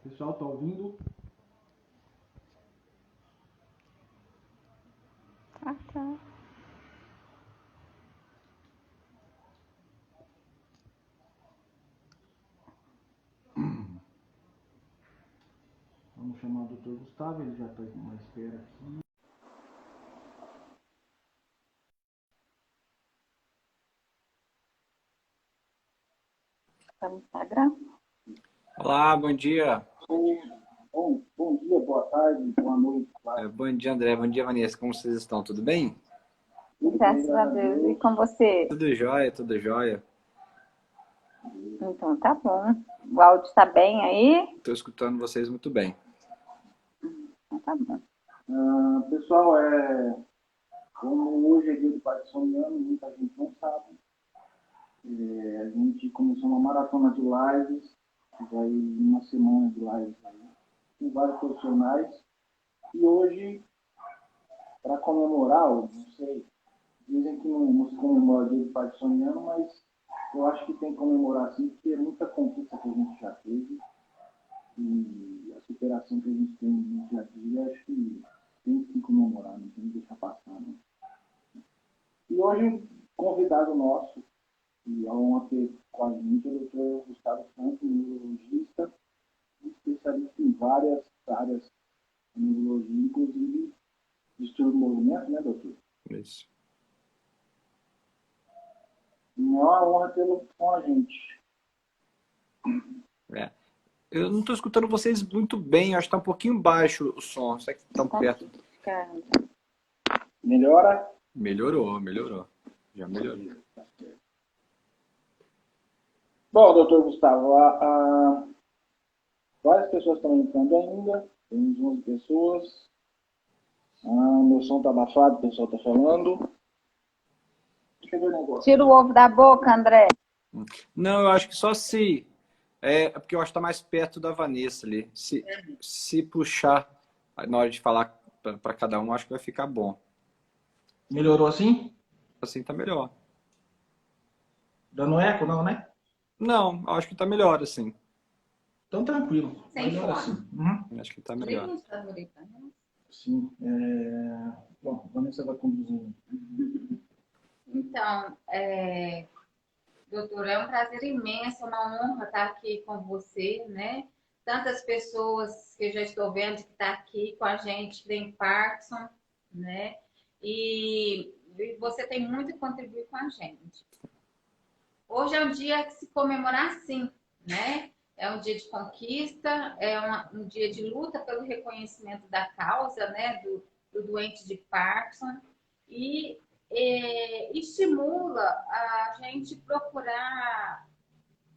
Pessoal, tá ouvindo? Ah, tá. Vamos chamar o Dr. Gustavo, ele já está na espera aqui. Tá no Instagram? Olá, bom dia. Bom dia, boa tarde, boa noite. Bom dia, André. Bom dia, Vanessa. Como vocês estão? Tudo bem? Graças a Deus. E com você? Tudo jóia, tudo jóia. Então tá bom. O áudio tá bem aí? Estou escutando vocês muito bem. Então tá bom. Pessoal, como hoje é dia do Parkinsoniano, muita gente não sabe. A gente começou uma maratona de lives, vai uma semana de lives aí, com vários profissionais. E hoje, para comemorar, não sei, dizem que não se comemora o dia do Parkinsoniano, mas eu acho que tem que comemorar sim, porque é muita conquista que a gente já teve e a superação que a gente tem no dia a dia, acho que tem que comemorar, não tem que deixar passar. Né? E hoje, convidado nosso, e a honra ter com a gente, o Dr. Gustavo Santos, neurologista, especialista em várias áreas de neurologia, inclusive distúrbio do movimento, né, doutor? Isso. E é uma honra tê-lo com a gente. Eu não estou escutando vocês muito bem. Acho que está um pouquinho baixo o som. Será que estão perto? Melhora? Melhorou. Já melhorou. Bom, doutor Gustavo, várias pessoas estão entrando ainda, temos 11 pessoas. Meu som está abafado, o pessoal está falando. Deixa eu ver o negócio. Tira o ovo da boca, André. Não, eu acho que só se... É porque eu acho que está mais perto da Vanessa ali. Se puxar na hora de falar para cada um, acho que vai ficar bom. Melhorou assim? Assim tá melhor. Dando eco, não, né? Não, acho que tá melhor assim. Então tranquilo. Sem Melhor fone. assim. Acho que tá melhor. Sim. Bom, a Vanessa vai conduzindo. Então, doutor, é um prazer imenso, é uma honra estar aqui com você, né? Tantas pessoas que eu já estou vendo que está aqui com a gente, que tem Parkinson, né? E você tem muito a contribuir com a gente. Hoje é um dia que se comemorar sim, né? É um dia de conquista, é um dia de luta pelo reconhecimento da causa, né? Do doente de Parkinson. E estimula a gente procurar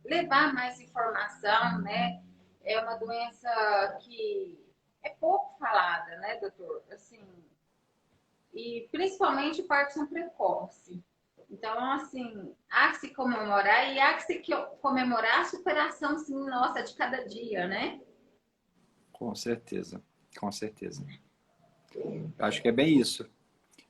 levar mais informação, né? É uma doença que é pouco falada, né, doutor? Assim, e principalmente Parkinson precoce. Então, assim, há que se comemorar e há que se comemorar a superação, sim, nossa, de cada dia, né? Com certeza. Acho que é bem isso.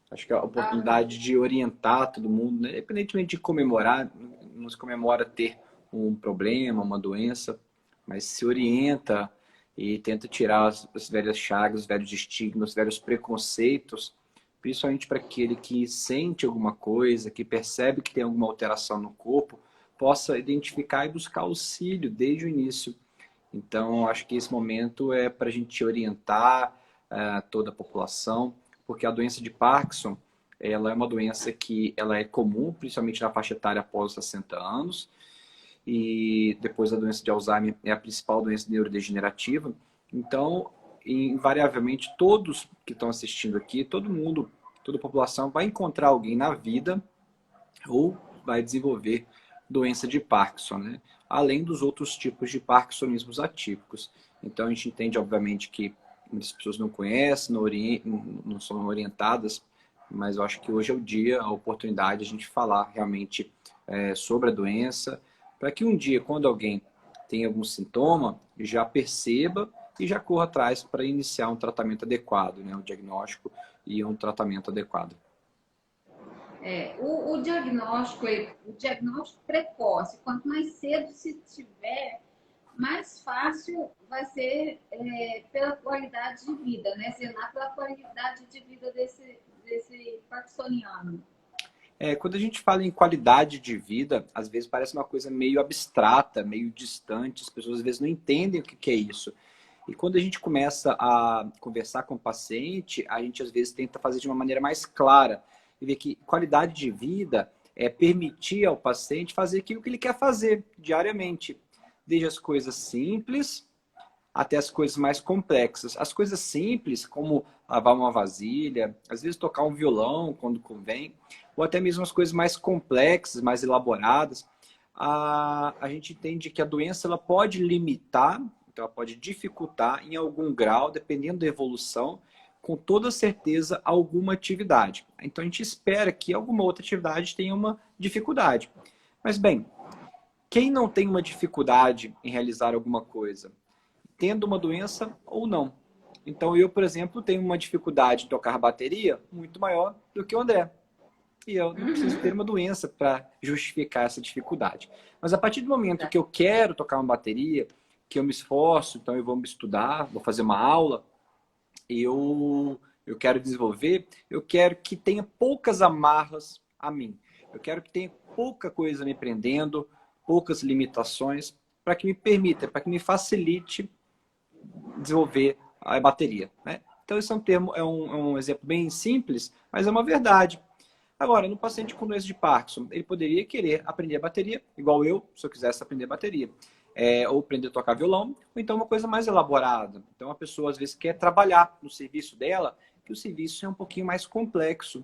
Acho que a oportunidade de orientar todo mundo, né? Independentemente de comemorar, não se comemora ter um problema, uma doença, mas se orienta e tenta tirar as velhas chagas, os velhos estigmas, os velhos preconceitos, principalmente para aquele que sente alguma coisa, que percebe que tem alguma alteração no corpo, possa identificar e buscar auxílio desde o início. Então, acho que esse momento é para a gente orientar toda a população, porque a doença de Parkinson, ela é uma doença que ela é comum, principalmente na faixa etária após os 60 anos, e depois a doença de Alzheimer é a principal doença neurodegenerativa. Então, invariavelmente, todos que estão assistindo aqui, todo mundo, toda a população vai encontrar alguém na vida ou vai desenvolver doença de Parkinson, né? Além dos outros tipos de parkinsonismos atípicos. Então, a gente entende, obviamente, que muitas pessoas não conhecem, não são orientadas, mas eu acho que hoje é o dia, a oportunidade de a gente falar realmente sobre a doença, para que um dia, quando alguém tem algum sintoma, já perceba e já corra atrás para iniciar um tratamento adequado, né? Um diagnóstico e um tratamento adequado. O diagnóstico precoce, quanto mais cedo se tiver, mais fácil vai ser pela qualidade de vida, né? Zelar pela qualidade de vida desse parkinsoniano. Quando a gente fala em qualidade de vida, às vezes parece uma coisa meio abstrata, meio distante, as pessoas às vezes não entendem o que é isso. E quando a gente começa a conversar com o paciente, a gente às vezes tenta fazer de uma maneira mais clara e ver que qualidade de vida é permitir ao paciente fazer aquilo que ele quer fazer diariamente, desde as coisas simples até as coisas mais complexas. As coisas simples, como lavar uma vasilha, às vezes tocar um violão quando convém, ou até mesmo as coisas mais complexas, mais elaboradas, a gente entende que a doença ela pode limitar, então ela pode dificultar em algum grau, dependendo da evolução, com toda certeza, alguma atividade. Então a gente espera que alguma outra atividade tenha uma dificuldade. Mas bem, quem não tem uma dificuldade em realizar alguma coisa? Tendo uma doença ou não. Então eu, por exemplo, tenho uma dificuldade de tocar bateria muito maior do que o André. E eu não preciso ter uma doença para justificar essa dificuldade. Mas a partir do momento que eu quero tocar uma bateria, que eu me esforço, então eu vou me estudar, vou fazer uma aula, eu quero desenvolver, eu quero que tenha poucas amarras a mim. Eu quero que tenha pouca coisa me prendendo, poucas limitações, para que me permita, para que me facilite desenvolver a bateria, né? Então, esse é um termo, é um exemplo bem simples, mas é uma verdade. Agora, no paciente com doença de Parkinson, ele poderia querer aprender a bateria, igual eu, se eu quisesse aprender bateria. Ou aprender a tocar violão, ou então uma coisa mais elaborada. Então, a pessoa, às vezes, quer trabalhar no serviço dela, que o serviço é um pouquinho mais complexo.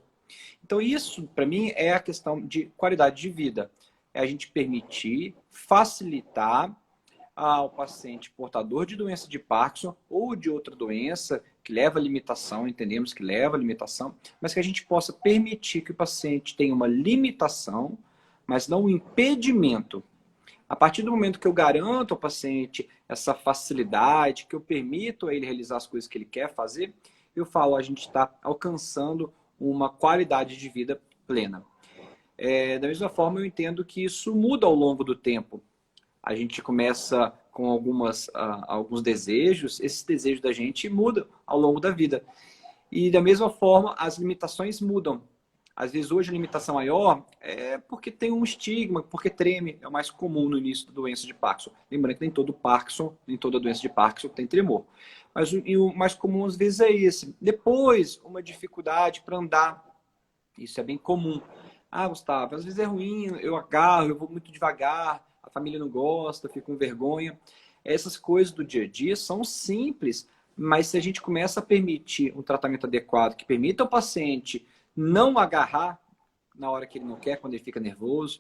Então, isso, para mim, é a questão de qualidade de vida. É a gente permitir, facilitar ao paciente portador de doença de Parkinson ou de outra doença que leva a limitação, entendemos que leva a limitação, mas que a gente possa permitir que o paciente tenha uma limitação, mas não um impedimento. A partir do momento que eu garanto ao paciente essa facilidade, que eu permito a ele realizar as coisas que ele quer fazer, eu falo, a gente está alcançando uma qualidade de vida plena. Da mesma forma, eu entendo que isso muda ao longo do tempo. A gente começa com alguns desejos, esses desejos da gente mudam ao longo da vida. E da mesma forma, as limitações mudam. Às vezes hoje a limitação maior é porque tem um estigma, porque treme, é o mais comum no início da doença de Parkinson. Lembrando que nem todo Parkinson, nem toda doença de Parkinson tem tremor. Mas o mais comum às vezes é esse. Depois, uma dificuldade para andar. Isso é bem comum. Ah, Gustavo, às vezes é ruim, eu agarro, eu vou muito devagar, a família não gosta, eu fico com vergonha. Essas coisas do dia a dia são simples, mas se a gente começa a permitir um tratamento adequado, que permita ao paciente não agarrar na hora que ele não quer, quando ele fica nervoso,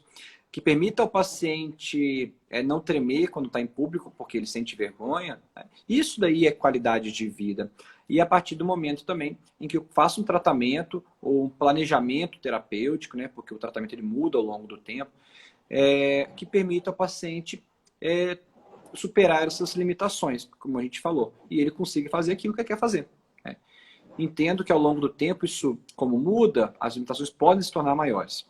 que permita ao paciente não tremer quando está em público, porque ele sente vergonha, né? Isso daí é qualidade de vida. E a partir do momento também em que eu faço um tratamento ou um planejamento terapêutico, né? Porque o tratamento ele muda ao longo do tempo, que permita ao paciente superar essas limitações, como a gente falou, e ele consiga fazer aquilo que ele quer fazer. Né? Entendo que ao longo do tempo, isso, como muda, as limitações podem se tornar maiores.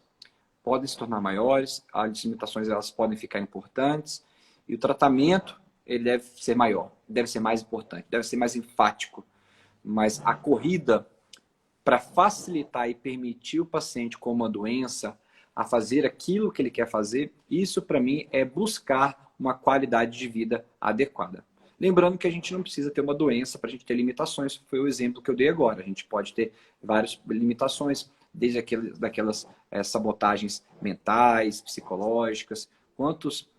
Podem se tornar maiores, as limitações elas podem ficar importantes, e o tratamento ele deve ser maior, deve ser mais importante, deve ser mais enfático. Mas a corrida para facilitar e permitir o paciente com uma doença a fazer aquilo que ele quer fazer, isso para mim é buscar uma qualidade de vida adequada. Lembrando que a gente não precisa ter uma doença para a gente ter limitações, foi o exemplo que eu dei agora. A gente pode ter várias limitações, desde daquelas sabotagens mentais, psicológicas, quantos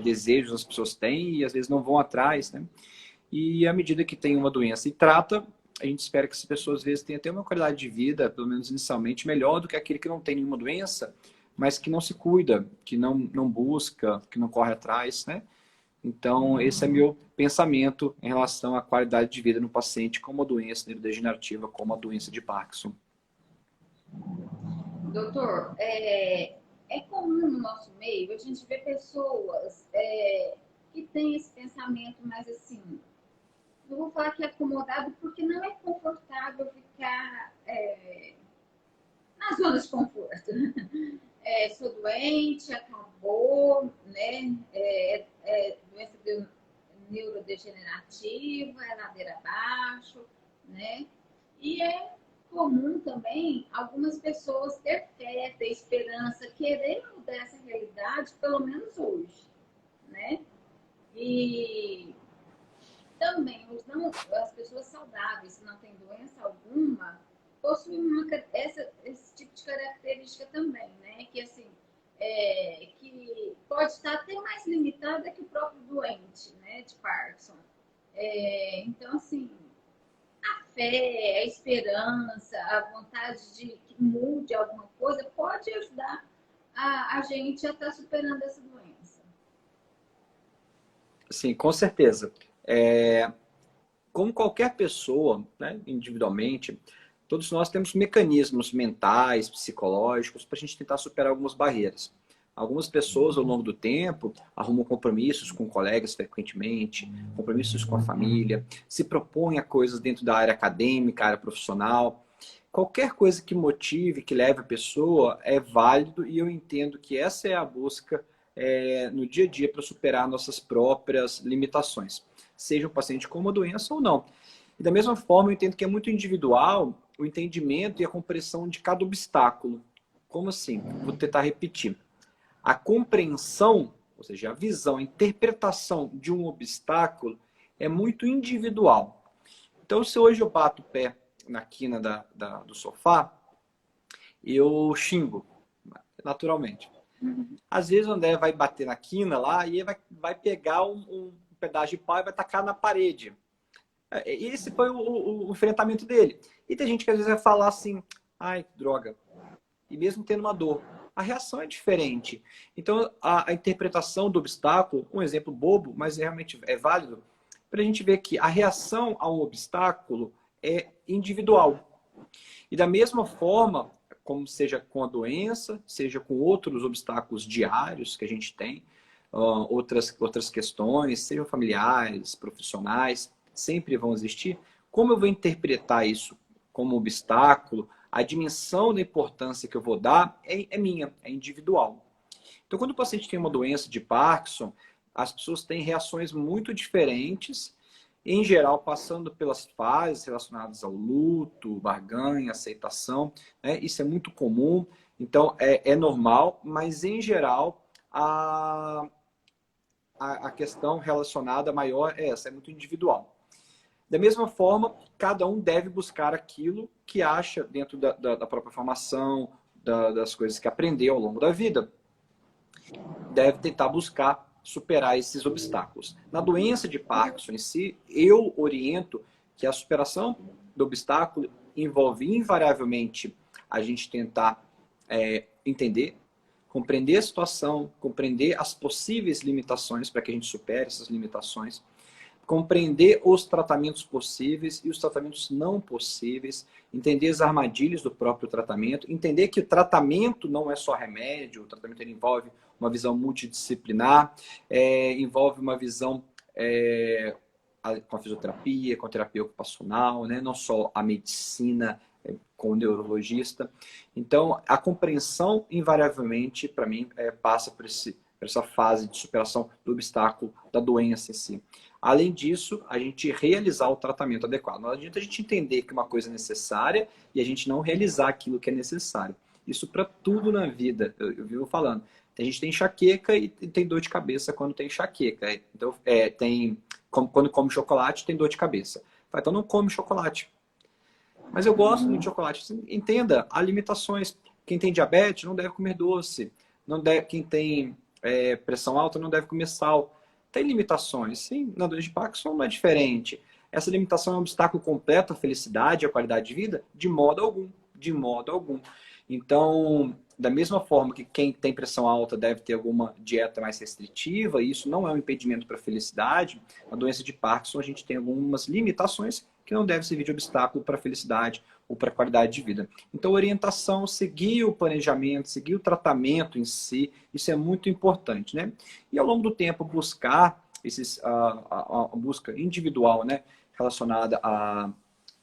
desejos as pessoas têm e às vezes não vão atrás, né? E à medida que tem uma doença e trata, a gente espera que as pessoas às vezes tenham até uma qualidade de vida, pelo menos inicialmente, melhor do que aquele que não tem nenhuma doença, mas que não se cuida, que não busca, que não corre atrás, né? Então, esse é meu pensamento em relação à qualidade de vida no paciente com uma doença neurodegenerativa, como a doença de Parkinson. Doutor, é comum no nosso meio a gente ver pessoas que têm esse pensamento mais assim, eu vou falar que é acomodado porque não é confortável ficar na zona de conforto. Sou doente, acabou, né? Doença neurodegenerativa, é ladeira abaixo, né? E é comum também algumas pessoas ter fé, ter esperança, querer mudar essa realidade, pelo menos hoje, né? E também as pessoas saudáveis, que não têm doença alguma, possuem esse tipo de característica também, né? Que assim, que pode estar até mais limitada que o próprio doente, né, de Parkinson. Então, assim, a fé, a esperança, a vontade de que mude alguma coisa pode ajudar a gente a estar superando essa doença. Sim, com certeza. Como qualquer pessoa, né, individualmente, todos nós temos mecanismos mentais, psicológicos, para a gente tentar superar algumas barreiras. Algumas pessoas, ao longo do tempo, arrumam compromissos com colegas frequentemente, compromissos com a família, se propõem a coisas dentro da área acadêmica, área profissional. Qualquer coisa que motive, que leve a pessoa, é válido, e eu entendo que essa é a busca no dia a dia para superar nossas próprias limitações, seja o paciente com uma doença ou não. E da mesma forma, eu entendo que é muito individual o entendimento e a compreensão de cada obstáculo. Como assim? Vou tentar repetir. A compreensão, ou seja, a visão, a interpretação de um obstáculo é muito individual. Então, se hoje eu bato o pé na quina do sofá, eu xingo, naturalmente. Às vezes o André vai bater na quina lá e ele vai pegar um pedaço de pau e vai tacar na parede. Esse foi o enfrentamento dele. E tem gente que às vezes vai falar assim, ai, droga. E mesmo tendo uma dor, a reação é diferente. Então, a interpretação do obstáculo, um exemplo bobo, mas realmente é válido, para a gente ver que a reação a um obstáculo é individual. E da mesma forma, como seja com a doença, seja com outros obstáculos diários que a gente tem, outras questões, sejam familiares, profissionais, sempre vão existir. Como eu vou interpretar isso como obstáculo, a dimensão da importância que eu vou dar é minha, é individual. Então, quando o paciente tem uma doença de Parkinson, as pessoas têm reações muito diferentes, em geral, passando pelas fases relacionadas ao luto, barganha, aceitação, né? Isso é muito comum, então é normal, mas em geral a questão relacionada maior é essa, é muito individual. Da mesma forma, cada um deve buscar aquilo que acha dentro da própria formação, das coisas que aprendeu ao longo da vida. Deve tentar buscar superar esses obstáculos. Na doença de Parkinson em si, eu oriento que a superação do obstáculo envolve invariavelmente a gente tentar entender, compreender a situação, compreender as possíveis limitações para que a gente supere essas limitações, compreender os tratamentos possíveis e os tratamentos não possíveis, entender as armadilhas do próprio tratamento, entender que o tratamento não é só remédio, o tratamento ele envolve uma visão multidisciplinar, envolve uma visão com a fisioterapia, com a terapia ocupacional, né? Não só a medicina com o neurologista. Então, a compreensão, invariavelmente, para mim, passa por essa fase de superação do obstáculo da doença em si. Além disso, a gente realizar o tratamento adequado. Não adianta a gente entender que uma coisa é necessária e a gente não realizar aquilo que é necessário. Isso para tudo na vida, eu vivo falando. A gente tem enxaqueca e tem dor de cabeça quando tem enxaqueca. Então, quando come chocolate, tem dor de cabeça. Então, não come chocolate. Mas eu gosto muito de chocolate. Entenda, há limitações. Quem tem diabetes não deve comer doce. Quem tem pressão alta não deve comer sal. Tem limitações, sim. Na doença de Parkinson não é diferente. Essa limitação é um obstáculo completo à felicidade e à qualidade de vida? De modo algum. De modo algum. Então, da mesma forma que quem tem pressão alta deve ter alguma dieta mais restritiva, e isso não é um impedimento para a felicidade, na doença de Parkinson a gente tem algumas limitações que não devem servir de obstáculo para a felicidade ou para a qualidade de vida. Então, orientação, seguir o planejamento, seguir o tratamento em si, isso é muito importante, né? E ao longo do tempo, buscar a busca individual, né? Relacionada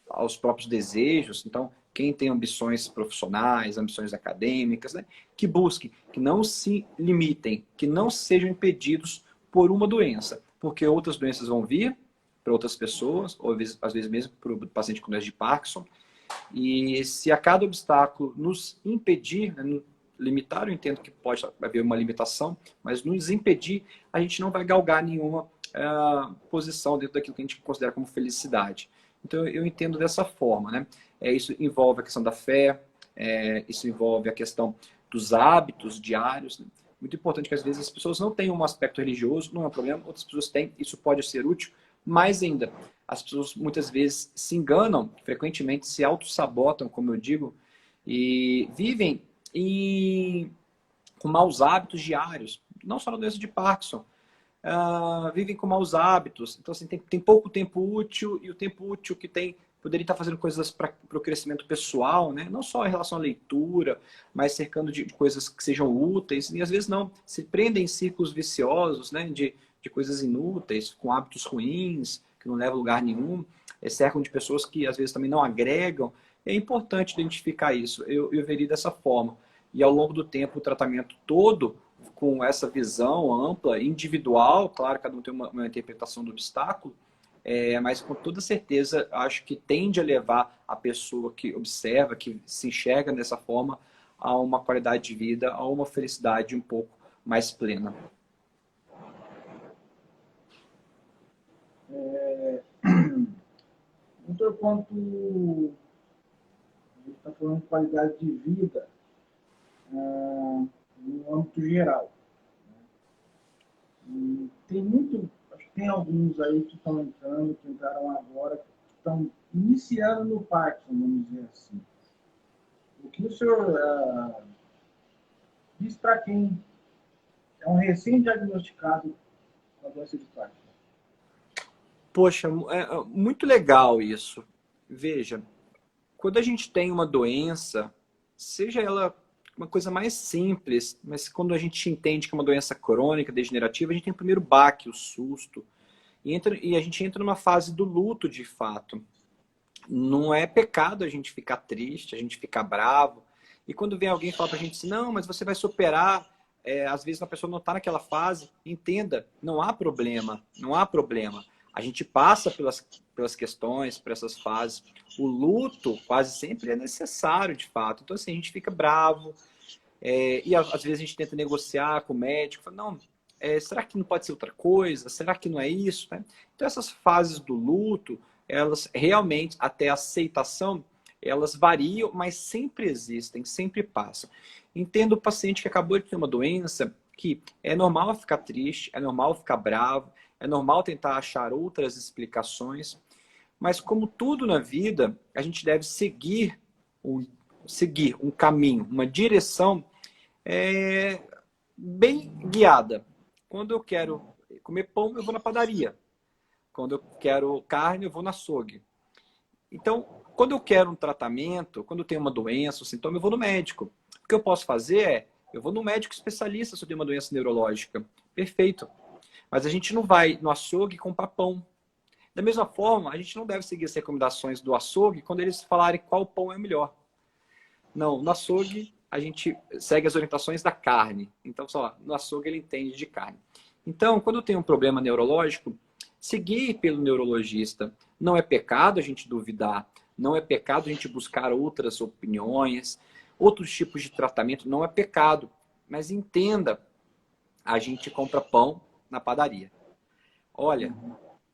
aos próprios desejos. Então, quem tem ambições profissionais, ambições acadêmicas, né? Que busquem, que não se limitem, que não sejam impedidos por uma doença. porque outras doenças vão vir para outras pessoas, ou às vezes mesmo para o paciente com doença de Parkinson. E se a cada obstáculo nos impedir, né, limitar, eu entendo que pode haver uma limitação, mas nos impedir, a gente não vai galgar nenhuma posição dentro daquilo que a gente considera como felicidade. Então, eu entendo dessa forma, né? Isso envolve a questão da fé, isso envolve a questão dos hábitos diários, né? Muito importante que às vezes as pessoas não tenham um aspecto religioso, não é um problema, outras pessoas têm, isso pode ser útil, mais ainda, as pessoas muitas vezes se enganam, frequentemente se auto-sabotam, como eu digo, e vivem com maus hábitos diários, não só na doença de Parkinson, vivem com maus hábitos, então assim, tem pouco tempo útil, e o tempo útil que tem poderia estar fazendo coisas para o crescimento pessoal, né? Não só em relação à leitura, mas cercando de coisas que sejam úteis, e às vezes não, se prendem em ciclos viciosos, né? De coisas inúteis, com hábitos ruins, que não levam a lugar nenhum, cercam de pessoas que às vezes também não agregam. É importante identificar isso, eu veria dessa forma. E ao longo do tempo, o tratamento todo, com essa visão ampla, individual, claro, cada um tem uma interpretação do obstáculo, mas com toda certeza acho que tende a levar a pessoa que observa, que se enxerga dessa forma, a uma qualidade de vida, a uma felicidade um pouco mais plena. Outro ponto, a gente está falando de qualidade de vida no âmbito geral. E tem muito, acho que tem alguns aí que estão entrando, que entraram agora, que estão iniciando no Parkinson, vamos dizer assim. O que o senhor diz para quem é um recém-diagnosticado com a doença de Parkinson? Poxa, é muito legal isso. Veja, quando a gente tem uma doença, seja ela uma coisa mais simples, mas quando a gente entende que é uma doença crônica, degenerativa, a gente tem o primeiro baque, o susto, e a gente entra numa fase do luto de fato. Não é pecado a gente ficar triste, a gente ficar bravo, e quando vem alguém falar pra gente assim, não, mas você vai superar, às vezes a pessoa não está naquela fase, entenda, não há problema, não há problema. A gente passa pelas questões, por essas fases. O luto quase sempre é necessário, de fato. Então, assim, a gente fica bravo. E às vezes a gente tenta negociar com o médico. Fala, não, será que não pode ser outra coisa? Será que não é isso? Né? Então, essas fases do luto, elas realmente, até a aceitação, elas variam, mas sempre existem, sempre passam. Entendo o paciente que acabou de ter uma doença, que é normal ficar triste, é normal ficar bravo, é normal tentar achar outras explicações, mas como tudo na vida, a gente deve seguir um caminho, uma direção bem guiada. Quando eu quero comer pão, eu vou na padaria. Quando eu quero carne, eu vou no açougue. Então, quando eu quero um tratamento, quando eu tenho uma doença, um sintoma, eu vou no médico. O que eu posso fazer eu vou no médico especialista se eu tenho uma doença neurológica. Perfeito. Mas a gente não vai no açougue comprar pão. Da mesma forma, a gente não deve seguir as recomendações do açougue quando eles falarem qual pão é melhor. Não, no açougue a gente segue as orientações da carne. Então, só no açougue ele entende de carne. Então, quando eu tenho um problema neurológico, seguir pelo neurologista. Não é pecado a gente duvidar. Não é pecado a gente buscar outras opiniões, outros tipos de tratamento. Não é pecado. Mas entenda, a gente compra pão na padaria. Olha,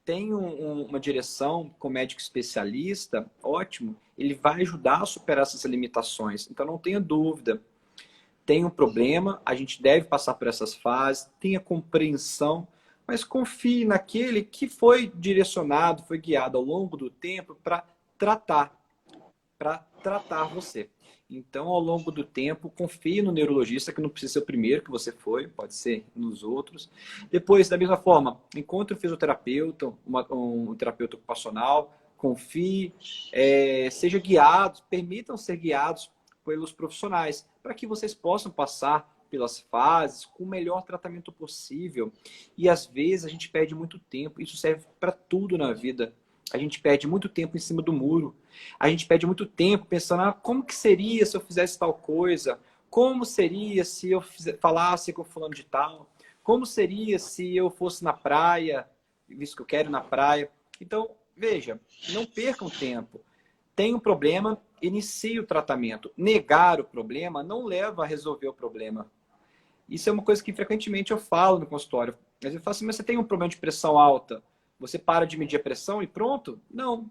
tem uma direção com médico especialista, ótimo, ele vai ajudar a superar essas limitações. Então não tenha dúvida. Tem um problema, a gente deve passar por essas fases, tenha compreensão, mas confie naquele que foi direcionado, foi guiado ao longo do tempo para tratar você. Então, ao longo do tempo, confie no neurologista, que não precisa ser o primeiro que você foi, pode ser nos outros. Depois, da mesma forma, encontre um fisioterapeuta, um terapeuta ocupacional, confie, seja guiado, permitam ser guiados pelos profissionais, para que vocês possam passar pelas fases com o melhor tratamento possível. E às vezes a gente perde muito tempo, isso serve para tudo na vida. A gente perde muito tempo em cima do muro. A gente perde muito tempo pensando, como que seria se eu fizesse tal coisa? Como seria se eu falasse com fulano de tal? Como seria se eu fosse na praia visto que eu quero ir na praia. Então, veja, não percam tempo. Tem um problema, inicie o tratamento. Negar o problema não leva a resolver o problema. Isso é uma coisa que frequentemente eu falo no consultório. Mas eu falo assim, mas você tem um problema de pressão alta, você para de medir a pressão e pronto? Não.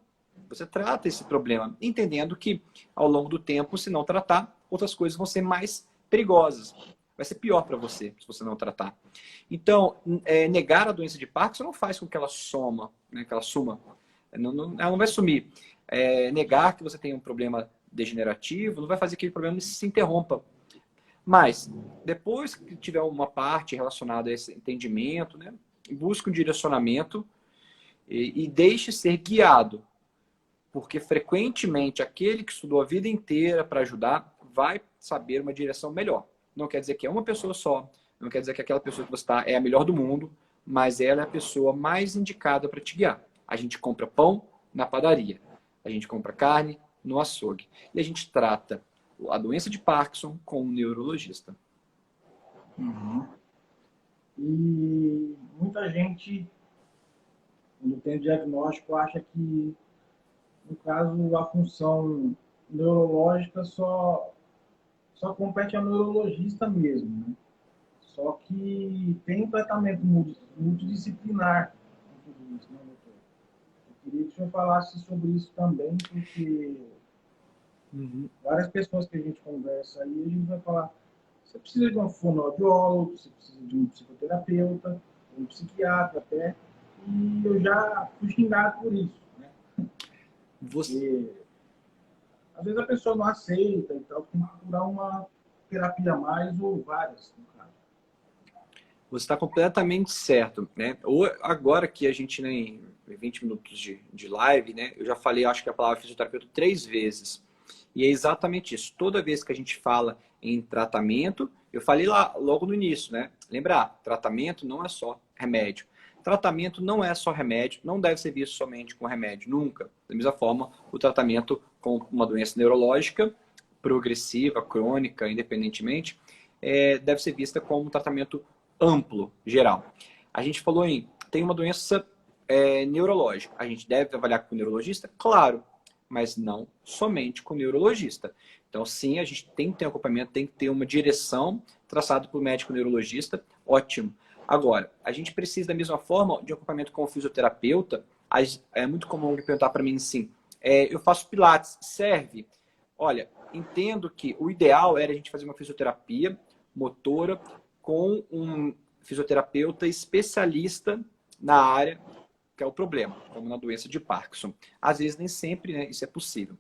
Você trata esse problema, entendendo que ao longo do tempo, se não tratar, outras coisas vão ser mais perigosas. Vai ser pior para você, se você não tratar. Então, negar a doença de Parkinson não faz com que ela suma, né, que ela suma. Ela não vai sumir. Negar que você tem um problema degenerativo não vai fazer que aquele problema se interrompa. Mas, depois que tiver uma parte relacionada a esse entendimento, né, busque um direcionamento e deixe ser guiado. Porque, frequentemente, aquele que estudou a vida inteira para ajudar vai saber uma direção melhor. Não quer dizer que é uma pessoa só, não quer dizer que aquela pessoa que você está é a melhor do mundo, mas ela é a pessoa mais indicada para te guiar. A gente compra pão na padaria, a gente compra carne no açougue. E a gente trata a doença de Parkinson com um neurologista. Uhum. E muita gente, quando tem o diagnóstico, acha que, no caso, a função neurológica só compete ao neurologista mesmo, né? Só que tem um tratamento multidisciplinar com tudo isso, né, doutor? Eu queria que o senhor falasse sobre isso também, porque várias pessoas que a gente conversa aí, a gente vai falar, você precisa de um fonoaudiólogo, você precisa de um psicoterapeuta, um psiquiatra até, e eu já fui xingado por isso, né? Porque, às vezes a pessoa não aceita e tal, tem que procurar uma terapia a mais ou várias, no caso. Você está completamente certo, né? Ou agora que a gente, né, em 20 minutos de live, né, eu já falei, acho que a palavra fisioterapeuta 3 vezes. E é exatamente isso. Toda vez que a gente fala em tratamento, eu falei lá logo no início, né? Lembrar, tratamento não é só remédio. Tratamento não é só remédio, não deve ser visto somente com remédio, nunca. Da mesma forma, o tratamento com uma doença neurológica, progressiva, crônica, independentemente, deve ser vista como um tratamento amplo, geral. A gente falou tem uma doença neurológica. A gente deve avaliar com o neurologista? Claro, mas não somente com o neurologista. Então, sim, a gente tem que ter um acompanhamento, tem que ter uma direção traçada por médico neurologista, ótimo. Agora, a gente precisa da mesma forma de acompanhamento com o fisioterapeuta. É muito comum ele perguntar para mim assim, eu faço pilates, serve? Olha, entendo que o ideal era a gente fazer uma fisioterapia motora com um fisioterapeuta especialista na área que é o problema, como na doença de Parkinson. Às vezes nem sempre, né, isso é possível,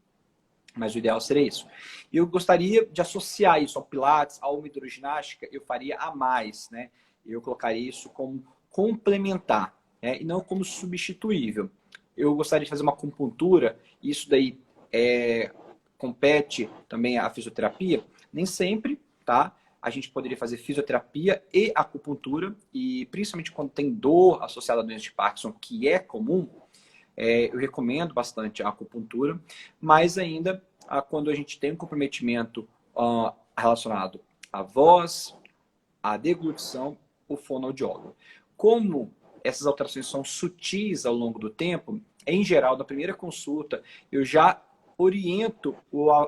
mas o ideal seria isso. E eu gostaria de associar isso ao pilates, à hidroginástica, eu faria a mais, né? Eu colocaria isso como complementar, né, e não como substituível. Eu gostaria de fazer uma acupuntura, isso daí compete também à fisioterapia, nem sempre, tá? A gente poderia fazer fisioterapia e acupuntura, e principalmente quando tem dor associada à doença de Parkinson, que é comum, eu recomendo bastante a acupuntura, mas ainda quando a gente tem um comprometimento relacionado à voz, à deglutição, o fonoaudiólogo. Como essas alterações são sutis ao longo do tempo, em geral, na primeira consulta, eu já oriento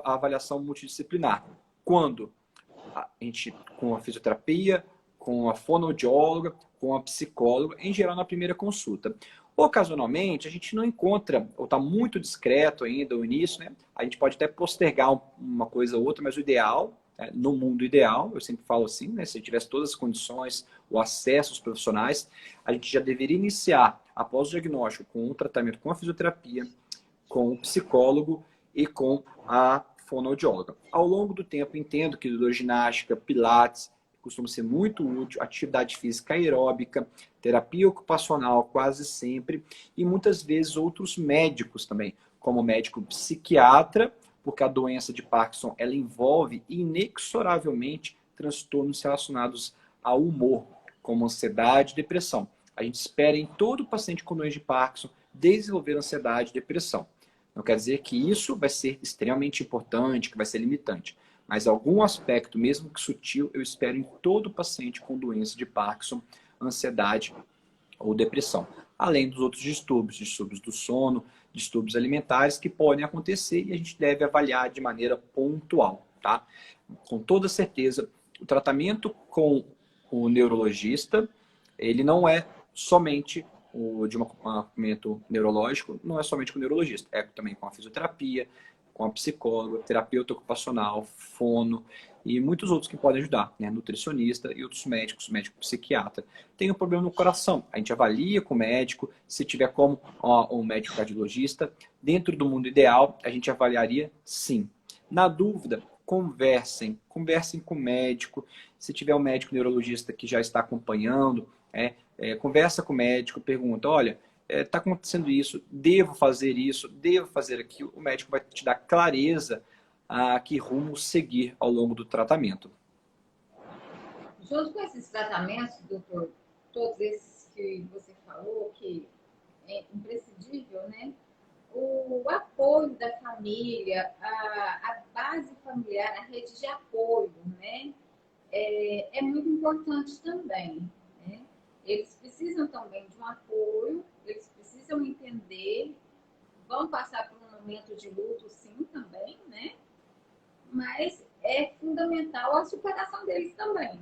a avaliação multidisciplinar. Quando a gente, com a fisioterapia, com a fonoaudióloga, com a psicóloga, em geral na primeira consulta. Ocasionalmente, a gente não encontra, ou está muito discreto ainda o início, né? A gente pode até postergar uma coisa ou outra, mas o ideal, no mundo ideal, eu sempre falo assim, né? Se tivesse todas as condições, o acesso aos profissionais, a gente já deveria iniciar, após o diagnóstico, com o tratamento com a fisioterapia, com o psicólogo e com a fonoaudióloga. Ao longo do tempo, entendo que hidroginástica, pilates, costuma ser muito útil, atividade física aeróbica, terapia ocupacional quase sempre, e muitas vezes outros médicos também, como o médico psiquiatra, porque a doença de Parkinson ela envolve inexoravelmente transtornos relacionados ao humor, como ansiedade e depressão. A gente espera em todo paciente com doença de Parkinson desenvolver ansiedade e depressão. Não quer dizer que isso vai ser extremamente importante, que vai ser limitante. Mas algum aspecto, mesmo que sutil, eu espero em todo paciente com doença de Parkinson, ansiedade ou depressão. além dos outros distúrbios do sono, distúrbios alimentares que podem acontecer e a gente deve avaliar de maneira pontual, tá? Com toda certeza, o tratamento com o neurologista, ele não é somente o de um acompanhamento neurológico, não é somente com o neurologista, é também com a fisioterapia, com a psicóloga, terapeuta ocupacional, fono e muitos outros que podem ajudar, né? Nutricionista e outros médicos, médico psiquiatra. Tem um problema no coração, a gente avalia com o médico, se tiver como um médico cardiologista, dentro do mundo ideal, a gente avaliaria sim. Na dúvida, conversem com o médico, se tiver um médico neurologista que já está acompanhando, conversa com o médico, pergunta, olha, está acontecendo isso, devo fazer aquilo. O médico vai te dar clareza a que rumo seguir ao longo do tratamento. Junto com esses tratamentos, doutor, todos esses que você falou, que é imprescindível, né? O apoio da família, a base familiar, a rede de apoio, né? É muito importante também, né? Eles precisam também de um apoio, eles precisam entender, vão passar por um momento de luto, sim, também, né? Mas é fundamental a superação deles também,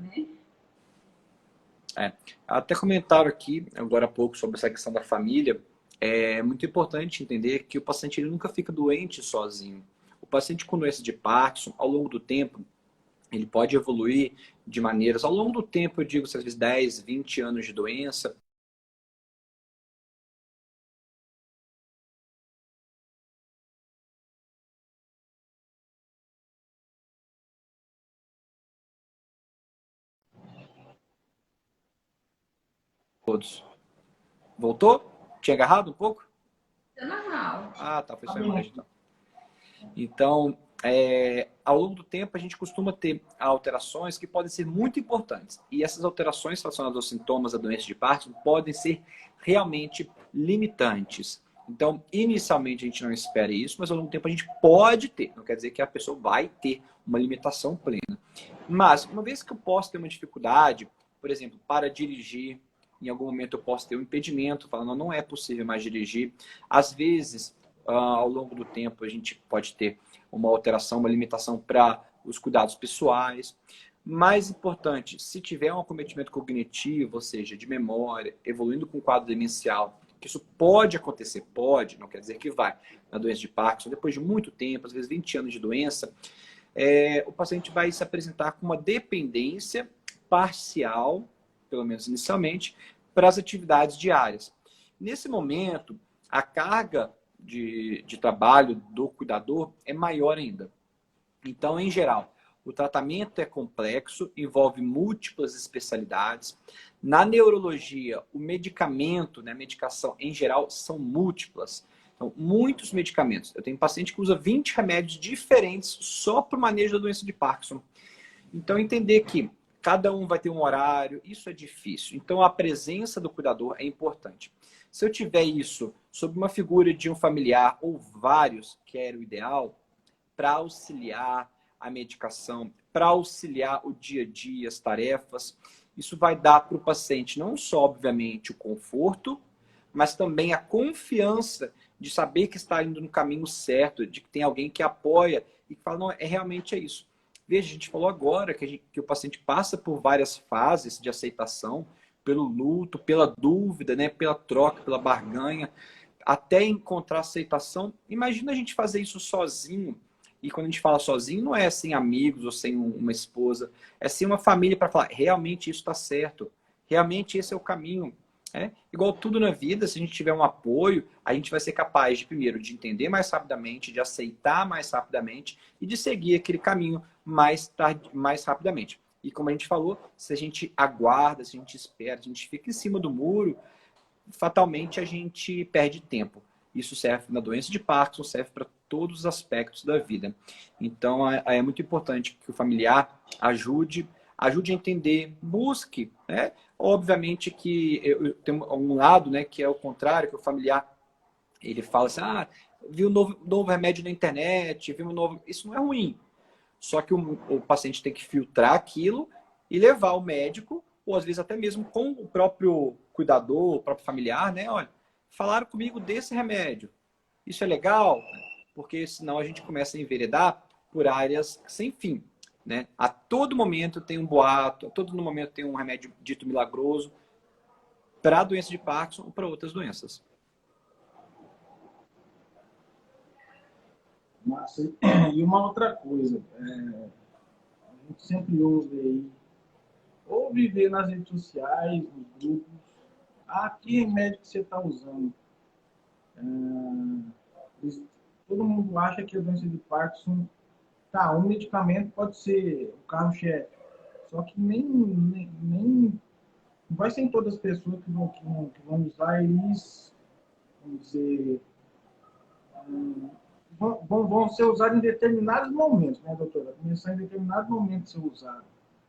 né? Até comentaram aqui, agora há pouco, sobre essa questão da família. É muito importante entender que o paciente ele nunca fica doente sozinho. O paciente com doença de Parkinson, ao longo do tempo, ele pode evoluir de maneiras, ao longo do tempo, eu digo, às vezes 10, 20 anos de doença, todos. Voltou? Tinha agarrado um pouco? É normal. Ah, tá, foi só a imagem então. Então, ao longo do tempo, a gente costuma ter alterações que podem ser muito importantes. E essas alterações relacionadas aos sintomas da doença de Parkinson podem ser realmente limitantes. Então, inicialmente, a gente não espera isso, mas ao longo do tempo a gente pode ter. Não quer dizer que a pessoa vai ter uma limitação plena. Mas, uma vez que eu posso ter uma dificuldade, por exemplo, para dirigir, em algum momento eu posso ter um impedimento, falando não é possível mais dirigir. Às vezes, ao longo do tempo, a gente pode ter uma alteração, uma limitação para os cuidados pessoais. Mais importante, se tiver um acometimento cognitivo, ou seja, de memória, evoluindo com quadro demencial, que isso pode acontecer, pode, não quer dizer que vai, na doença de Parkinson, depois de muito tempo, às vezes 20 anos de doença, o paciente vai se apresentar com uma dependência parcial, pelo menos inicialmente, para as atividades diárias. Nesse momento, a carga de trabalho do cuidador é maior ainda. Então, em geral, o tratamento é complexo, envolve múltiplas especialidades. Na neurologia, o medicamento, né, a medicação em geral, são múltiplas. Então, muitos medicamentos. Eu tenho paciente que usa 20 remédios diferentes só para o manejo da doença de Parkinson. Então, entender que cada um vai ter um horário, isso é difícil. Então, a presença do cuidador é importante. Se eu tiver isso sob uma figura de um familiar ou vários, que era o ideal, para auxiliar a medicação, para auxiliar o dia a dia, as tarefas, isso vai dar para o paciente não só, obviamente, o conforto, mas também a confiança de saber que está indo no caminho certo, de que tem alguém que apoia e que fala, não, realmente é isso. Veja, a gente falou agora que o paciente passa por várias fases de aceitação, pelo luto, pela dúvida, né, pela troca, pela barganha, até encontrar aceitação. Imagina a gente fazer isso sozinho. E quando a gente fala sozinho, não é sem amigos ou sem uma esposa, é sem uma família para falar, realmente isso está certo, realmente esse é o caminho. Igual tudo na vida, se a gente tiver um apoio, a gente vai ser capaz de, primeiro, de entender mais rapidamente, de aceitar mais rapidamente e de seguir aquele caminho mais rapidamente. E como a gente falou, se a gente aguarda, se a gente espera, se a gente fica em cima do muro, fatalmente a gente perde tempo. Isso serve na doença de Parkinson, serve para todos os aspectos da vida. Então, é muito importante que o familiar ajude a entender, busque, né? Obviamente que eu tenho um lado, né, que é o contrário, que o familiar, ele fala assim, vi um novo remédio na internet, vi um novo... Isso não é ruim. Só que o paciente tem que filtrar aquilo e levar o médico ou às vezes até mesmo com o próprio cuidador, o próprio familiar, né? Olha, falaram comigo desse remédio. Isso é legal? Porque senão a gente começa a enveredar por áreas sem fim, né? A todo momento tem um boato, a todo momento tem um remédio dito milagroso para a doença de Parkinson ou para outras doenças. Massa. E uma outra coisa, a gente sempre ouve aí, ouve ver nas redes sociais, nos grupos, que remédio que você está usando? Todo mundo acha que a doença de Parkinson, um medicamento pode ser o carro-chefe, só que nem não vai ser em todas as pessoas que vão usar eles, vamos dizer, vão ser usados em determinados momentos, né, doutora? Começar em determinados momentos de ser usado.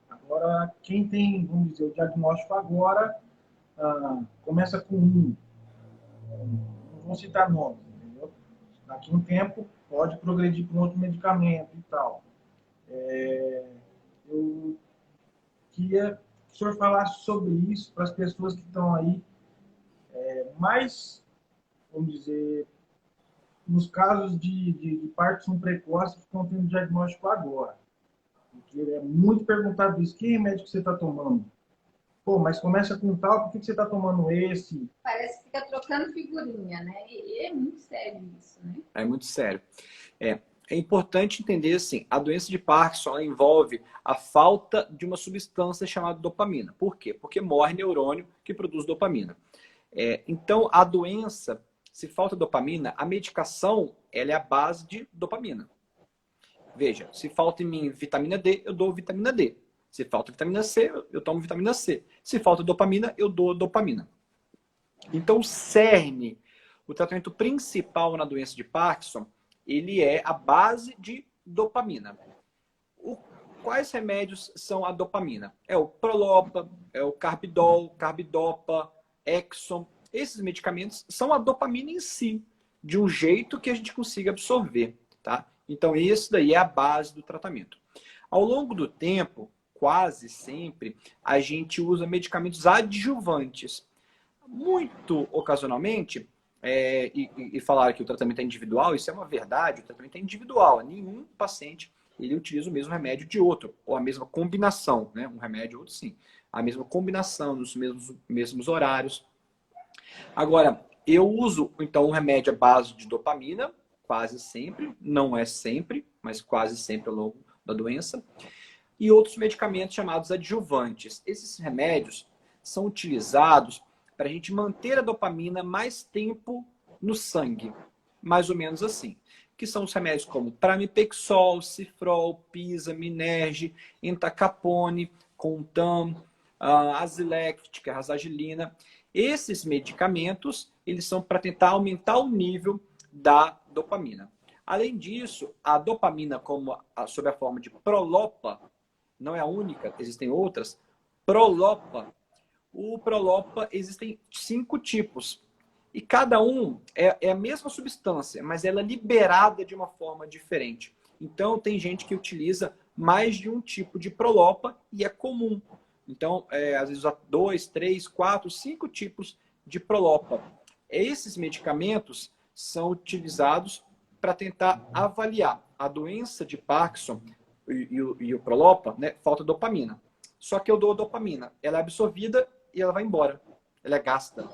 Agora, quem tem, vamos dizer, o diagnóstico agora, começa com não vou citar nomes, entendeu? Daqui a um tempo, pode progredir para um outro medicamento e tal. Eu queria que o senhor falasse sobre isso para as pessoas que estão aí mais, vamos dizer, nos casos de Parkinson precoce que estão tendo diagnóstico agora. Porque é muito perguntado isso. Que remédio que você está tomando? Pô, mas começa com tal, por que você está tomando esse? Parece que fica trocando figurinha, né? E é muito sério isso, né? É muito sério. É importante entender, assim, a doença de Parkinson ela envolve a falta de uma substância chamada dopamina. Por quê? Porque morre neurônio que produz dopamina. Então, a doença, se falta dopamina, a medicação ela é a base de dopamina. Veja, se falta em mim vitamina D, eu dou vitamina D. Se falta vitamina C, eu tomo vitamina C. Se falta dopamina, eu dou dopamina. Então, o cerne, o tratamento principal na doença de Parkinson, ele é a base de dopamina. Quais remédios são a dopamina? É o Prolopa, é o Carbidol, Carbidopa, Exxon. Esses medicamentos são a dopamina em si, de um jeito que a gente consiga absorver, tá? Então, isso daí é a base do tratamento. Ao longo do tempo, quase sempre, a gente usa medicamentos adjuvantes. Muito ocasionalmente, e falar que o tratamento é individual, isso é uma verdade, o tratamento é individual. Nenhum paciente ele utiliza o mesmo remédio de outro, ou a mesma combinação, né? Um remédio outro sim. A mesma combinação, nos mesmos horários. Agora, eu uso, então, um remédio à base de dopamina, quase sempre, não é sempre, mas quase sempre ao longo da doença. E outros medicamentos chamados adjuvantes. Esses remédios são utilizados para a gente manter a dopamina mais tempo no sangue. Mais ou menos assim. Que são os remédios como Pramipexol, Cifrol, Pisa, Minerge, Entacapone, Contam, Azilect, que é a Razagilina. Esses medicamentos, eles são para tentar aumentar o nível da dopamina. Além disso, a dopamina, sob a forma de Prolopa, não é a única, existem outras. Prolopa. O Prolopa existem 5 tipos. E cada um é a mesma substância, mas ela é liberada de uma forma diferente. Então, tem gente que utiliza mais de um tipo de Prolopa e é comum. Então, às vezes, usa 2, 3, 4, 5 tipos de Prolopa. Esses medicamentos são utilizados para tentar avaliar a doença de Parkinson e o Prolopa, né? Falta dopamina. Só que eu dou dopamina. Ela é absorvida e ela vai embora. Ela é gasta.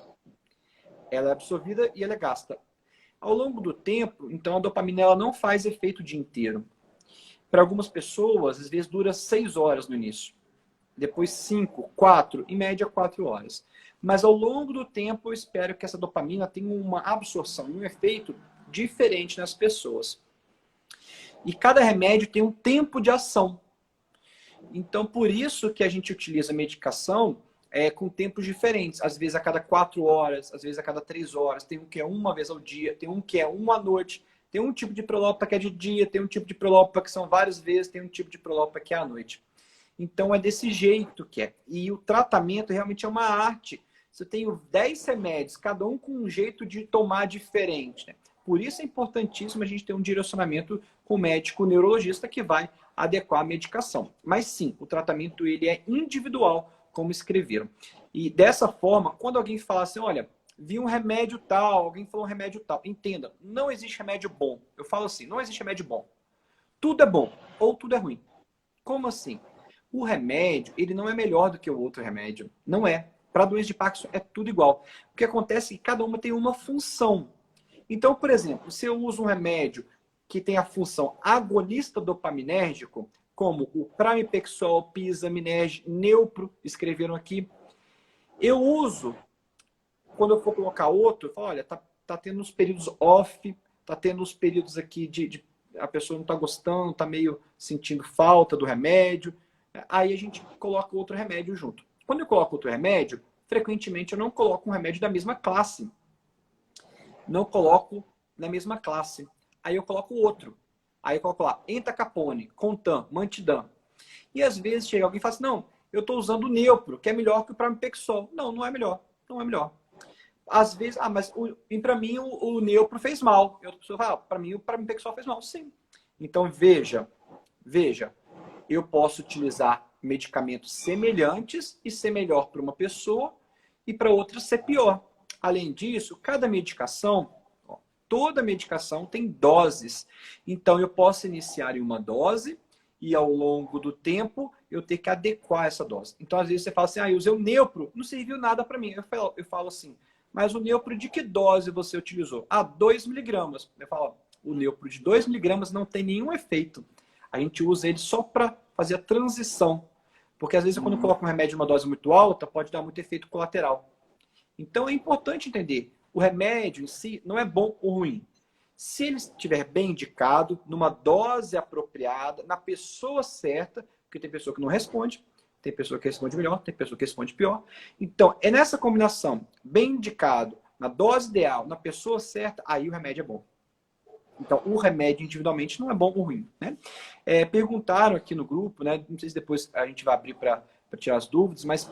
Ela é absorvida e ela é gasta. Ao longo do tempo, então, a dopamina ela não faz efeito o dia inteiro. Para algumas pessoas, às vezes dura 6 horas no início. Depois 5, 4, em média 4 horas. Mas ao longo do tempo, eu espero que essa dopamina tenha uma absorção, um efeito diferente nas pessoas. E cada remédio tem um tempo de ação. Então, por isso que a gente utiliza medicação com tempos diferentes. Às vezes a cada 4 horas, às vezes a cada 3 horas. Tem um que é uma vez ao dia, tem um que é uma à noite. Tem um tipo de Prolopa que é de dia, tem um tipo de Prolopa que são várias vezes, tem um tipo de Prolopa que é à noite. Então, é desse jeito que é. E o tratamento realmente é uma arte. Se eu tenho 10 remédios, cada um com um jeito de tomar diferente, né? Por isso é importantíssimo a gente ter um direcionamento com o médico neurologista que vai adequar a medicação. Mas sim, o tratamento ele é individual como escreveram. E dessa forma, quando alguém fala assim, olha, vi um remédio tal, alguém falou um remédio tal, entenda, não existe remédio bom. Eu falo assim, não existe remédio bom. Tudo é bom ou tudo é ruim. Como assim? O remédio, ele não é melhor do que o outro remédio. Não é. Para doença de Parkinson é tudo igual. O que acontece é que cada uma tem uma função. Então, por exemplo, se eu uso um remédio que tem a função agonista dopaminérgico, como o pramipexol, pisaminérgico, neupro, escreveram aqui, eu uso, quando eu for colocar outro, eu falo, olha, tá tendo uns períodos off, tá tendo uns períodos aqui a pessoa não tá gostando, tá meio sentindo falta do remédio, aí a gente coloca outro remédio junto. Quando eu coloco outro remédio, frequentemente eu não coloco um remédio da mesma classe. Não coloco na mesma classe. Aí eu coloco outro. Aí eu coloco lá, entacapone, contan, mantidam. E às vezes chega alguém e fala assim, não, eu estou usando o neupro, que é melhor que o pramipexol. Não, não é melhor. Não é melhor. Às vezes, mas para mim o neupro fez mal. Eu falo, para mim o pramipexol fez mal. Sim. Então veja, eu posso utilizar medicamentos semelhantes e ser melhor para uma pessoa e para outra ser pior. Além disso, cada medicação, toda medicação tem doses. Então, eu posso iniciar em uma dose e, ao longo do tempo, eu ter que adequar essa dose. Então, às vezes, você fala assim, eu usei o neupro, não serviu nada para mim. Eu falo assim, mas o neupro de que dose você utilizou? 2 miligramas. Eu falo, o neupro de 2 miligramas não tem nenhum efeito. A gente usa ele só para fazer a transição. Porque, às vezes, quando eu coloco um remédio em uma dose muito alta, pode dar muito efeito colateral. Então, é importante entender, o remédio em si não é bom ou ruim. Se ele estiver bem indicado, numa dose apropriada, na pessoa certa, porque tem pessoa que não responde, tem pessoa que responde melhor, tem pessoa que responde pior. Então, é nessa combinação, bem indicado, na dose ideal, na pessoa certa, aí o remédio é bom. Então, o remédio individualmente não é bom ou ruim, né? Perguntaram aqui no grupo, né? Não sei se depois a gente vai abrir para tirar as dúvidas, mas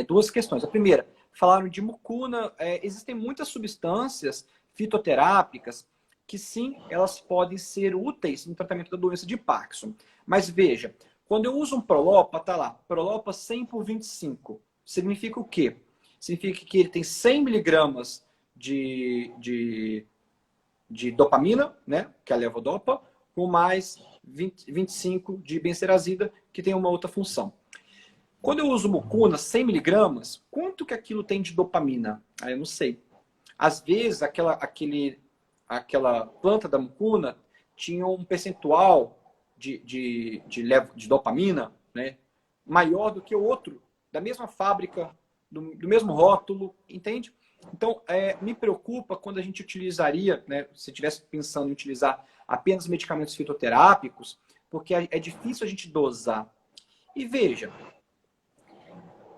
duas questões. A primeira, falaram de mucuna. Existem muitas substâncias fitoterápicas que sim, elas podem ser úteis no tratamento da doença de Parkinson. Mas veja, quando eu uso um Prolopa, tá lá, Prolopa 100 por 25. Significa o quê? Significa que ele tem 100 miligramas de dopamina, né, que é a levodopa, com mais 25 de benserazida, que tem uma outra função. Quando eu uso mucuna, 100 miligramas, quanto que aquilo tem de dopamina? Eu não sei. Às vezes, aquela planta da mucuna tinha um percentual de dopamina, né, maior do que o outro, da mesma fábrica, do mesmo rótulo, entende? Então, me preocupa quando a gente utilizaria, né, se estivesse pensando em utilizar apenas medicamentos fitoterápicos, porque é difícil a gente dosar. E veja,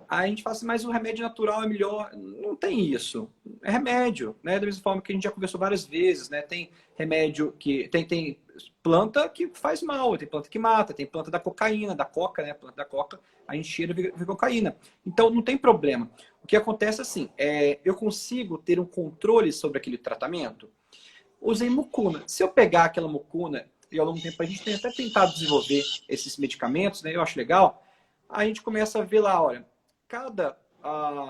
aí a gente fala assim, mas o remédio natural é melhor. Não tem isso. É remédio, né? Da mesma forma que a gente já conversou várias vezes, né? Tem remédio que... Tem planta que faz mal, tem planta que mata, tem planta da cocaína, da coca, né? Planta da coca, a gente cheira vira cocaína. Então, não tem problema. O que acontece assim, eu consigo ter um controle sobre aquele tratamento? Usei mucuna. Se eu pegar aquela mucuna, e ao longo do tempo a gente tem até tentado desenvolver esses medicamentos, né? Eu acho legal. A gente começa a ver lá, olha, cada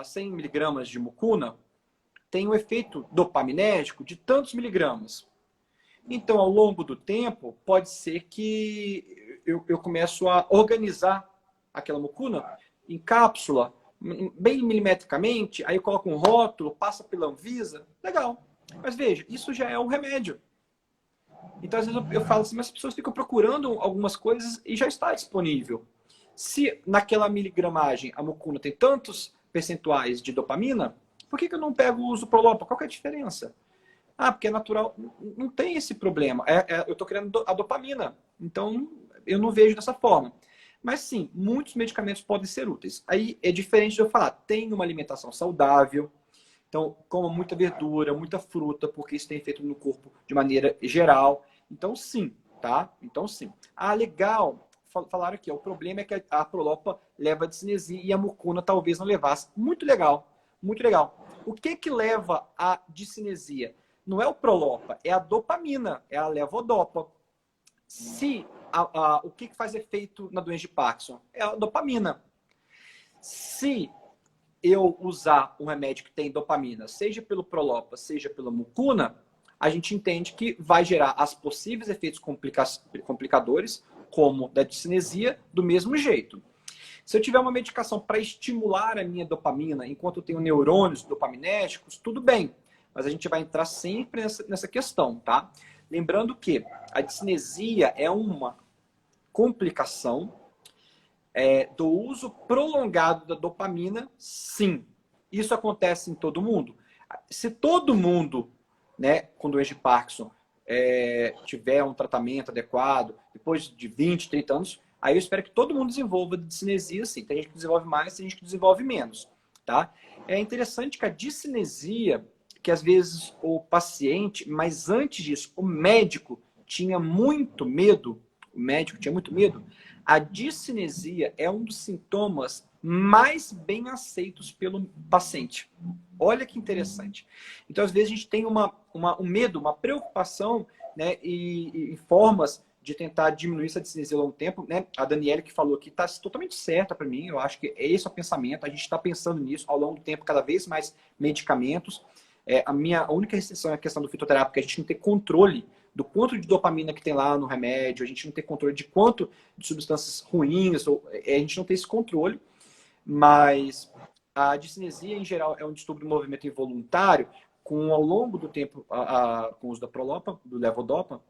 100 miligramas de mucuna tem um efeito dopaminérgico de tantos miligramas. Então, ao longo do tempo, pode ser que eu começo a organizar aquela mucuna em cápsula, bem milimetricamente, aí eu coloco um rótulo, passa pela Anvisa, legal. Mas veja, isso já é um remédio. Então, às vezes eu falo assim, mas as pessoas ficam procurando algumas coisas e já está disponível. Se naquela miligramagem a mucuna tem tantos percentuais de dopamina, por que eu não pego o uso Prolopa? Qual que é a diferença? Porque é natural. Não tem esse problema. Eu estou querendo a dopamina. Então, eu não vejo dessa forma. Mas sim, muitos medicamentos podem ser úteis. Aí é diferente de eu falar, tem uma alimentação saudável. Então, coma muita verdura, muita fruta, porque isso tem efeito no corpo de maneira geral. Então, sim, tá? Então, sim. Legal. Falaram aqui, o problema é que a Prolopa leva a discinesia e a mucuna talvez não levasse. Muito legal, muito legal. O que leva à discinesia? Não é o Prolopa, é a dopamina, é a levodopa. O que faz efeito na doença de Parkinson? É a dopamina. Se eu usar um remédio que tem dopamina, seja pelo Prolopa, seja pela mucuna, a gente entende que vai gerar os possíveis efeitos complicadores, como da discinesia, do mesmo jeito. Se eu tiver uma medicação para estimular a minha dopamina, enquanto eu tenho neurônios dopaminérgicos, tudo bem. Mas a gente vai entrar sempre nessa questão, tá? Lembrando que a discinesia é uma complicação do uso prolongado da dopamina, sim. Isso acontece em todo mundo. Se todo mundo, né, com doença de Parkinson, tiver um tratamento adequado, depois de 20, 30 anos, aí eu espero que todo mundo desenvolva discinesia, sim. Tem gente que desenvolve mais, tem gente que desenvolve menos, tá? É interessante que a discinesia, que às vezes o paciente, mas antes disso, o médico tinha muito medo, a discinesia é um dos sintomas mais bem aceitos pelo paciente. Olha que interessante. Então, às vezes, a gente tem um medo, uma preocupação, né, e formas de tentar diminuir essa discinesia ao longo do tempo, né? A Daniela que falou aqui está totalmente certa para mim. Eu acho que esse é o pensamento. A gente está pensando nisso ao longo do tempo, cada vez mais medicamentos. A única restrição é a questão do fitoterápico, que a gente não tem controle do quanto de dopamina que tem lá no remédio, a gente não tem controle de quanto de substâncias ruins, a gente não tem esse controle, mas a discinesia, em geral, é um distúrbio do movimento involuntário, ao longo do tempo, com o uso da Prolopa, do levodopa,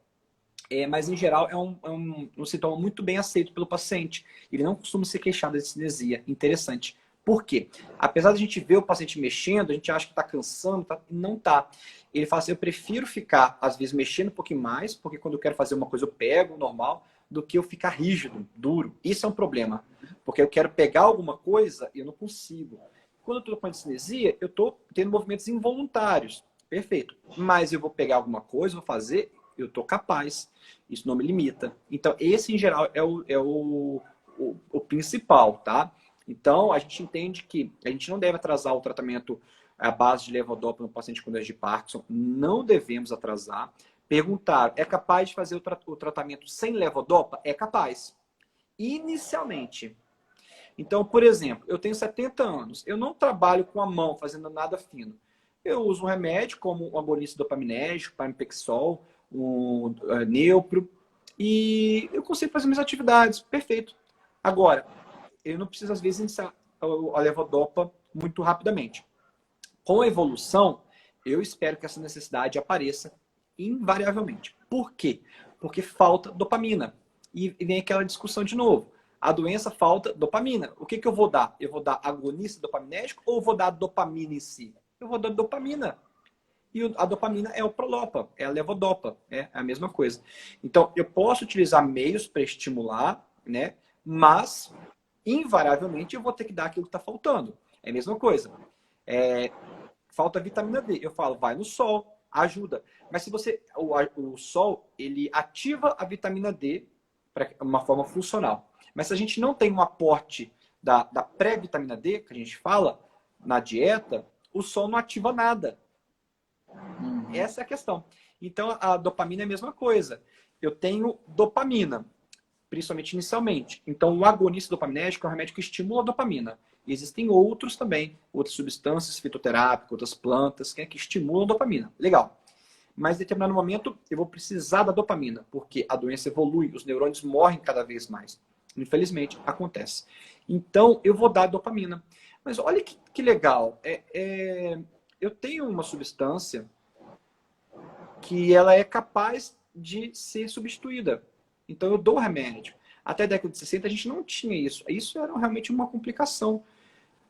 mas, em geral, é um sintoma muito bem aceito pelo paciente. Ele não costuma se queixar da discinesia. Interessante. Por quê? Apesar de a gente ver o paciente mexendo, a gente acha que está cansando, não está. Ele fala assim, eu prefiro ficar, às vezes, mexendo um pouquinho mais, porque quando eu quero fazer uma coisa eu pego, normal, do que eu ficar rígido, duro. Isso é um problema. Porque eu quero pegar alguma coisa e eu não consigo. Quando eu estou com a discinesia, eu estou tendo movimentos involuntários. Perfeito. Mas eu vou pegar alguma coisa, vou fazer, eu estou capaz. Isso não me limita. Então, esse, em geral, é o principal, tá? Então, a gente entende que a gente não deve atrasar o tratamento à base de levodopa no paciente com doença de Parkinson. Não devemos atrasar. Perguntar, é capaz de fazer o tratamento sem levodopa? É capaz. Inicialmente. Então, por exemplo, eu tenho 70 anos. Eu não trabalho com a mão, fazendo nada fino. Eu uso um remédio como um agonista dopaminérgico, pramipexol, um neupro, e eu consigo fazer minhas atividades. Perfeito. Agora, eu não preciso, às vezes, iniciar a levodopa muito rapidamente. Com a evolução, eu espero que essa necessidade apareça invariavelmente. Por quê? Porque falta dopamina. E vem aquela discussão de novo. A doença falta dopamina. O que eu vou dar? Eu vou dar agonista dopaminérgico ou vou dar dopamina em si? Eu vou dar dopamina. E a dopamina é o Prolopa, é a levodopa, é a mesma coisa. Então, eu posso utilizar meios para estimular, né? Mas invariavelmente eu vou ter que dar aquilo que está faltando. É a mesma coisa. Falta vitamina D. Eu falo, vai no sol, ajuda. Mas se você. O sol, ele ativa a vitamina D para uma forma funcional. Mas se a gente não tem um aporte da pré-vitamina D, que a gente fala, na dieta, o sol não ativa nada. Essa é a questão. Então, a dopamina é a mesma coisa. Eu tenho dopamina, principalmente inicialmente. Então, o agonista dopaminérgico é um remédio que estimula a dopamina. E existem outros também, outras substâncias fitoterápicas, outras plantas que estimulam a dopamina. Legal. Mas, em determinado momento, eu vou precisar da dopamina, porque a doença evolui, os neurônios morrem cada vez mais. Infelizmente, acontece. Então, eu vou dar dopamina. Mas olha que legal. Eu tenho uma substância que ela é capaz de ser substituída. Então, eu dou remédio. Até a década de 60, a gente não tinha isso. Isso era realmente uma complicação.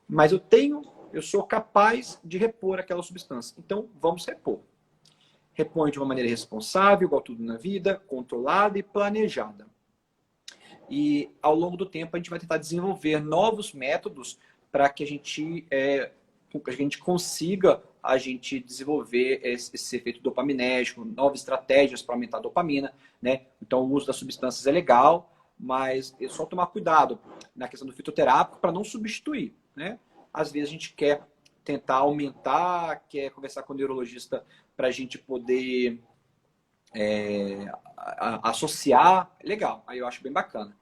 Mas eu sou capaz de repor aquela substância. Então, vamos repor. Repõe de uma maneira responsável, igual tudo na vida, controlada e planejada. E, ao longo do tempo, a gente vai tentar desenvolver novos métodos para que a gente consiga desenvolver esse efeito dopaminérgico, novas estratégias para aumentar a dopamina, né? Então, o uso das substâncias é legal, mas é só tomar cuidado na questão do fitoterápico para não substituir, né? Às vezes a gente quer tentar aumentar, quer conversar com o neurologista para a gente poder associar, legal, aí eu acho bem bacana.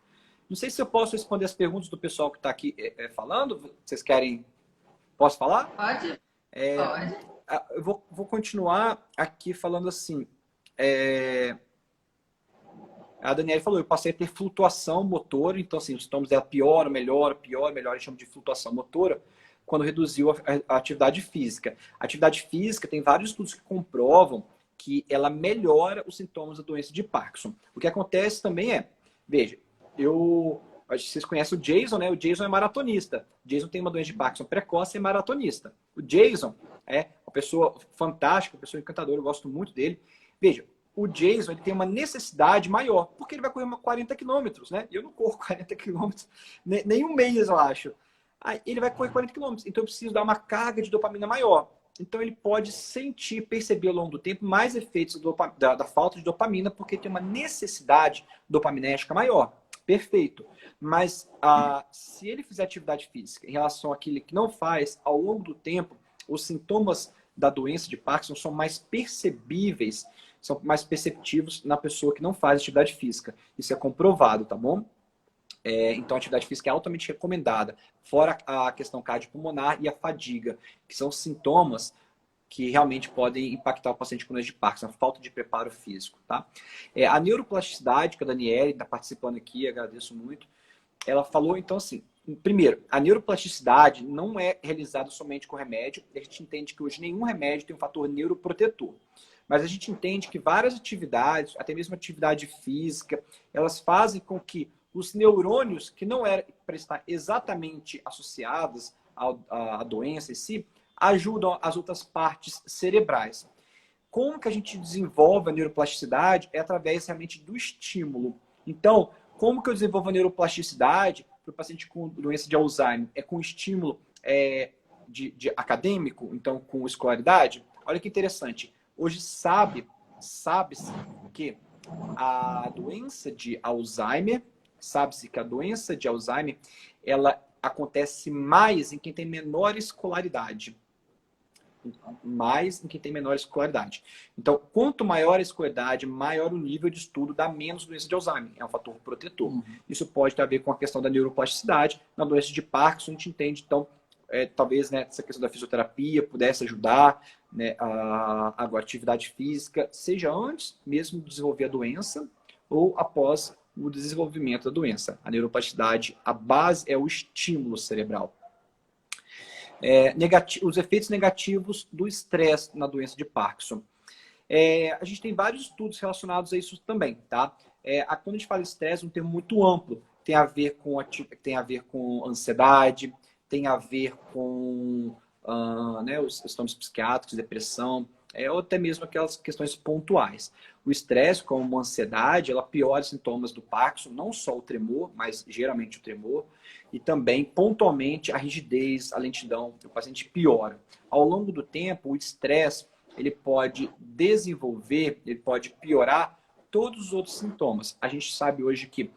Não sei se eu posso responder as perguntas do pessoal que está aqui falando. Vocês querem? Posso falar? Pode? Pode. Eu vou continuar aqui falando assim. A Daniela falou, eu passei a ter flutuação motora, então assim, os sintomas dela pior, melhor, a gente chama de flutuação motora, quando reduziu a atividade física. A atividade física, tem vários estudos que comprovam que ela melhora os sintomas da doença de Parkinson. O que acontece também veja, acho que vocês conhecem o Jason, né? O Jason é maratonista. O Jason tem uma doença de Parkinson precoce e é maratonista. O Jason é uma pessoa fantástica, uma pessoa encantadora, eu gosto muito dele. Veja, o Jason ele tem uma necessidade maior, porque ele vai correr 40 quilômetros, né? Eu não corro 40 quilômetros, nem um mês, eu acho. Aí ele vai correr 40 quilômetros, então eu preciso dar uma carga de dopamina maior. Então ele pode perceber ao longo do tempo mais efeitos da falta de dopamina, porque tem uma necessidade dopaminérgica maior. Perfeito. Mas se ele fizer atividade física em relação àquele que não faz, ao longo do tempo, os sintomas da doença de Parkinson são mais percebíveis, são mais perceptivos na pessoa que não faz atividade física. Isso é comprovado, tá bom? Então, a atividade física é altamente recomendada, fora a questão cardiopulmonar e a fadiga, que são sintomas que realmente podem impactar o paciente com doença de Parkinson, a falta de preparo físico, tá? A neuroplasticidade, que a Daniela está participando aqui, agradeço muito, ela falou, então, assim, primeiro, a neuroplasticidade não é realizada somente com remédio, a gente entende que hoje nenhum remédio tem um fator neuroprotetor. Mas a gente entende que várias atividades, até mesmo atividade física, elas fazem com que os neurônios, que não eram para estar exatamente associados à doença em si, ajudam as outras partes cerebrais. Como que a gente desenvolve a neuroplasticidade? É através realmente do estímulo. Então, como que eu desenvolvo a neuroplasticidade para o paciente com doença de Alzheimer? É com estímulo de acadêmico, então com escolaridade? Olha que interessante. Hoje sabe-se que a doença de Alzheimer, ela acontece mais em quem tem menor escolaridade. Então, quanto maior a escolaridade, maior o nível de estudo, dá menos doença de Alzheimer. É um fator protetor. Isso pode ter a ver com a questão da neuroplasticidade. Na doença de Parkinson, a gente entende, então, talvez essa questão da fisioterapia pudesse ajudar, né, a atividade física, seja antes mesmo de desenvolver a doença ou após o desenvolvimento da doença. A neuroplasticidade, a base é o estímulo cerebral. Os efeitos negativos do estresse na doença de Parkinson. A gente tem vários estudos relacionados a isso também, tá? Quando a gente fala de estresse, é um termo muito amplo. Tem a ver com ansiedade, tem a ver com os sintomas psiquiátricos, depressão, ou até mesmo aquelas questões pontuais. O estresse, como a ansiedade, ela piora os sintomas do Parkinson, não só o tremor, mas geralmente o tremor, e também, pontualmente, a rigidez, a lentidão, o paciente piora. Ao longo do tempo, o estresse, ele pode piorar todos os outros sintomas. A gente sabe hoje que,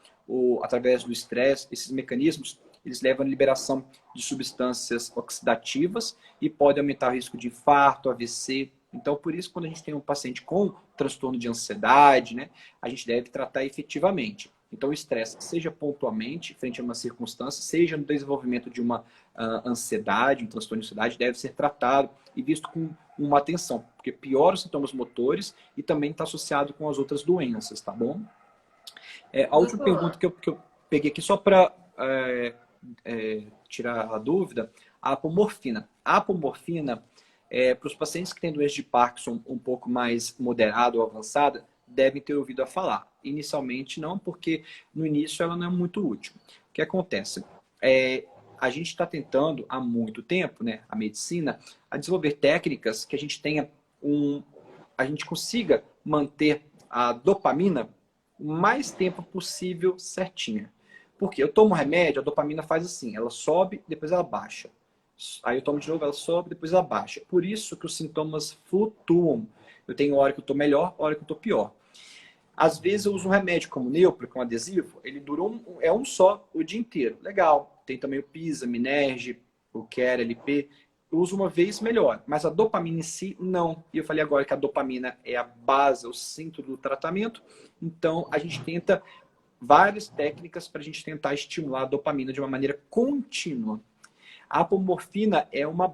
através do estresse, esses mecanismos, eles levam à liberação de substâncias oxidativas e podem aumentar o risco de infarto, AVC. Então, por isso, quando a gente tem um paciente com transtorno de ansiedade, né, a gente deve tratar efetivamente. Então, o estresse, seja pontualmente, frente a uma circunstância, seja no desenvolvimento de uma ansiedade, um transtorno de ansiedade, deve ser tratado e visto com uma atenção, porque piora os sintomas motores e também está associado com as outras doenças, tá bom? A última pergunta que eu peguei aqui só para tirar a dúvida, a apomorfina. A apomorfina, para os pacientes que têm doença de Parkinson um pouco mais moderada ou avançada, devem ter ouvido a falar. Inicialmente não, porque no início ela não é muito útil. O que acontece? A gente está tentando há muito tempo, né, a medicina, a desenvolver técnicas que a gente consiga manter a dopamina o mais tempo possível certinha. Porque eu tomo remédio, a dopamina faz assim, ela sobe, depois ela baixa. Aí eu tomo de novo, ela sobe, depois ela baixa. Por isso que os sintomas flutuam. Eu tenho hora que eu estou melhor, hora que eu estou pior. Às vezes eu uso um remédio como o Neupro, que é um adesivo, ele dura um só o dia inteiro. Legal. Tem também o Pisa, Minerge, o Quer, LP. Eu uso uma vez, melhor. Mas a dopamina em si, não. E eu falei agora que a dopamina é a base, o centro do tratamento. Então, a gente tenta várias técnicas para a gente tentar estimular a dopamina de uma maneira contínua. A apomorfina é uma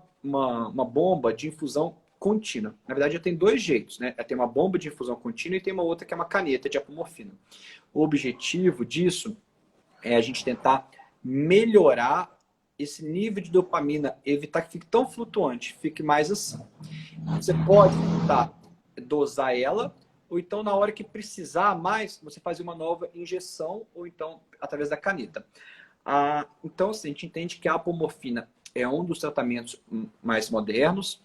bomba de infusão contínua. Na verdade, tem dois jeitos, né? Tem uma bomba de infusão contínua e tem uma outra que é uma caneta de apomorfina. O objetivo disso é a gente tentar melhorar esse nível de dopamina, evitar que fique tão flutuante, fique mais assim. Você pode tentar dosar ela, ou então na hora que precisar mais, você faz uma nova injeção, ou então através da caneta. Então, assim, a gente entende que a apomorfina é um dos tratamentos mais modernos,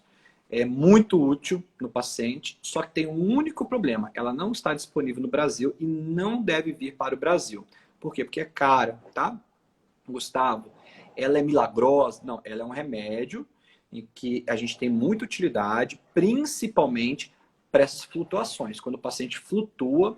é muito útil no paciente, só que tem um único problema, ela não está disponível no Brasil e não deve vir para o Brasil. Por quê? Porque é cara, tá? Gustavo, ela é milagrosa? Não, ela é um remédio em que a gente tem muita utilidade, principalmente para essas flutuações. Quando o paciente flutua,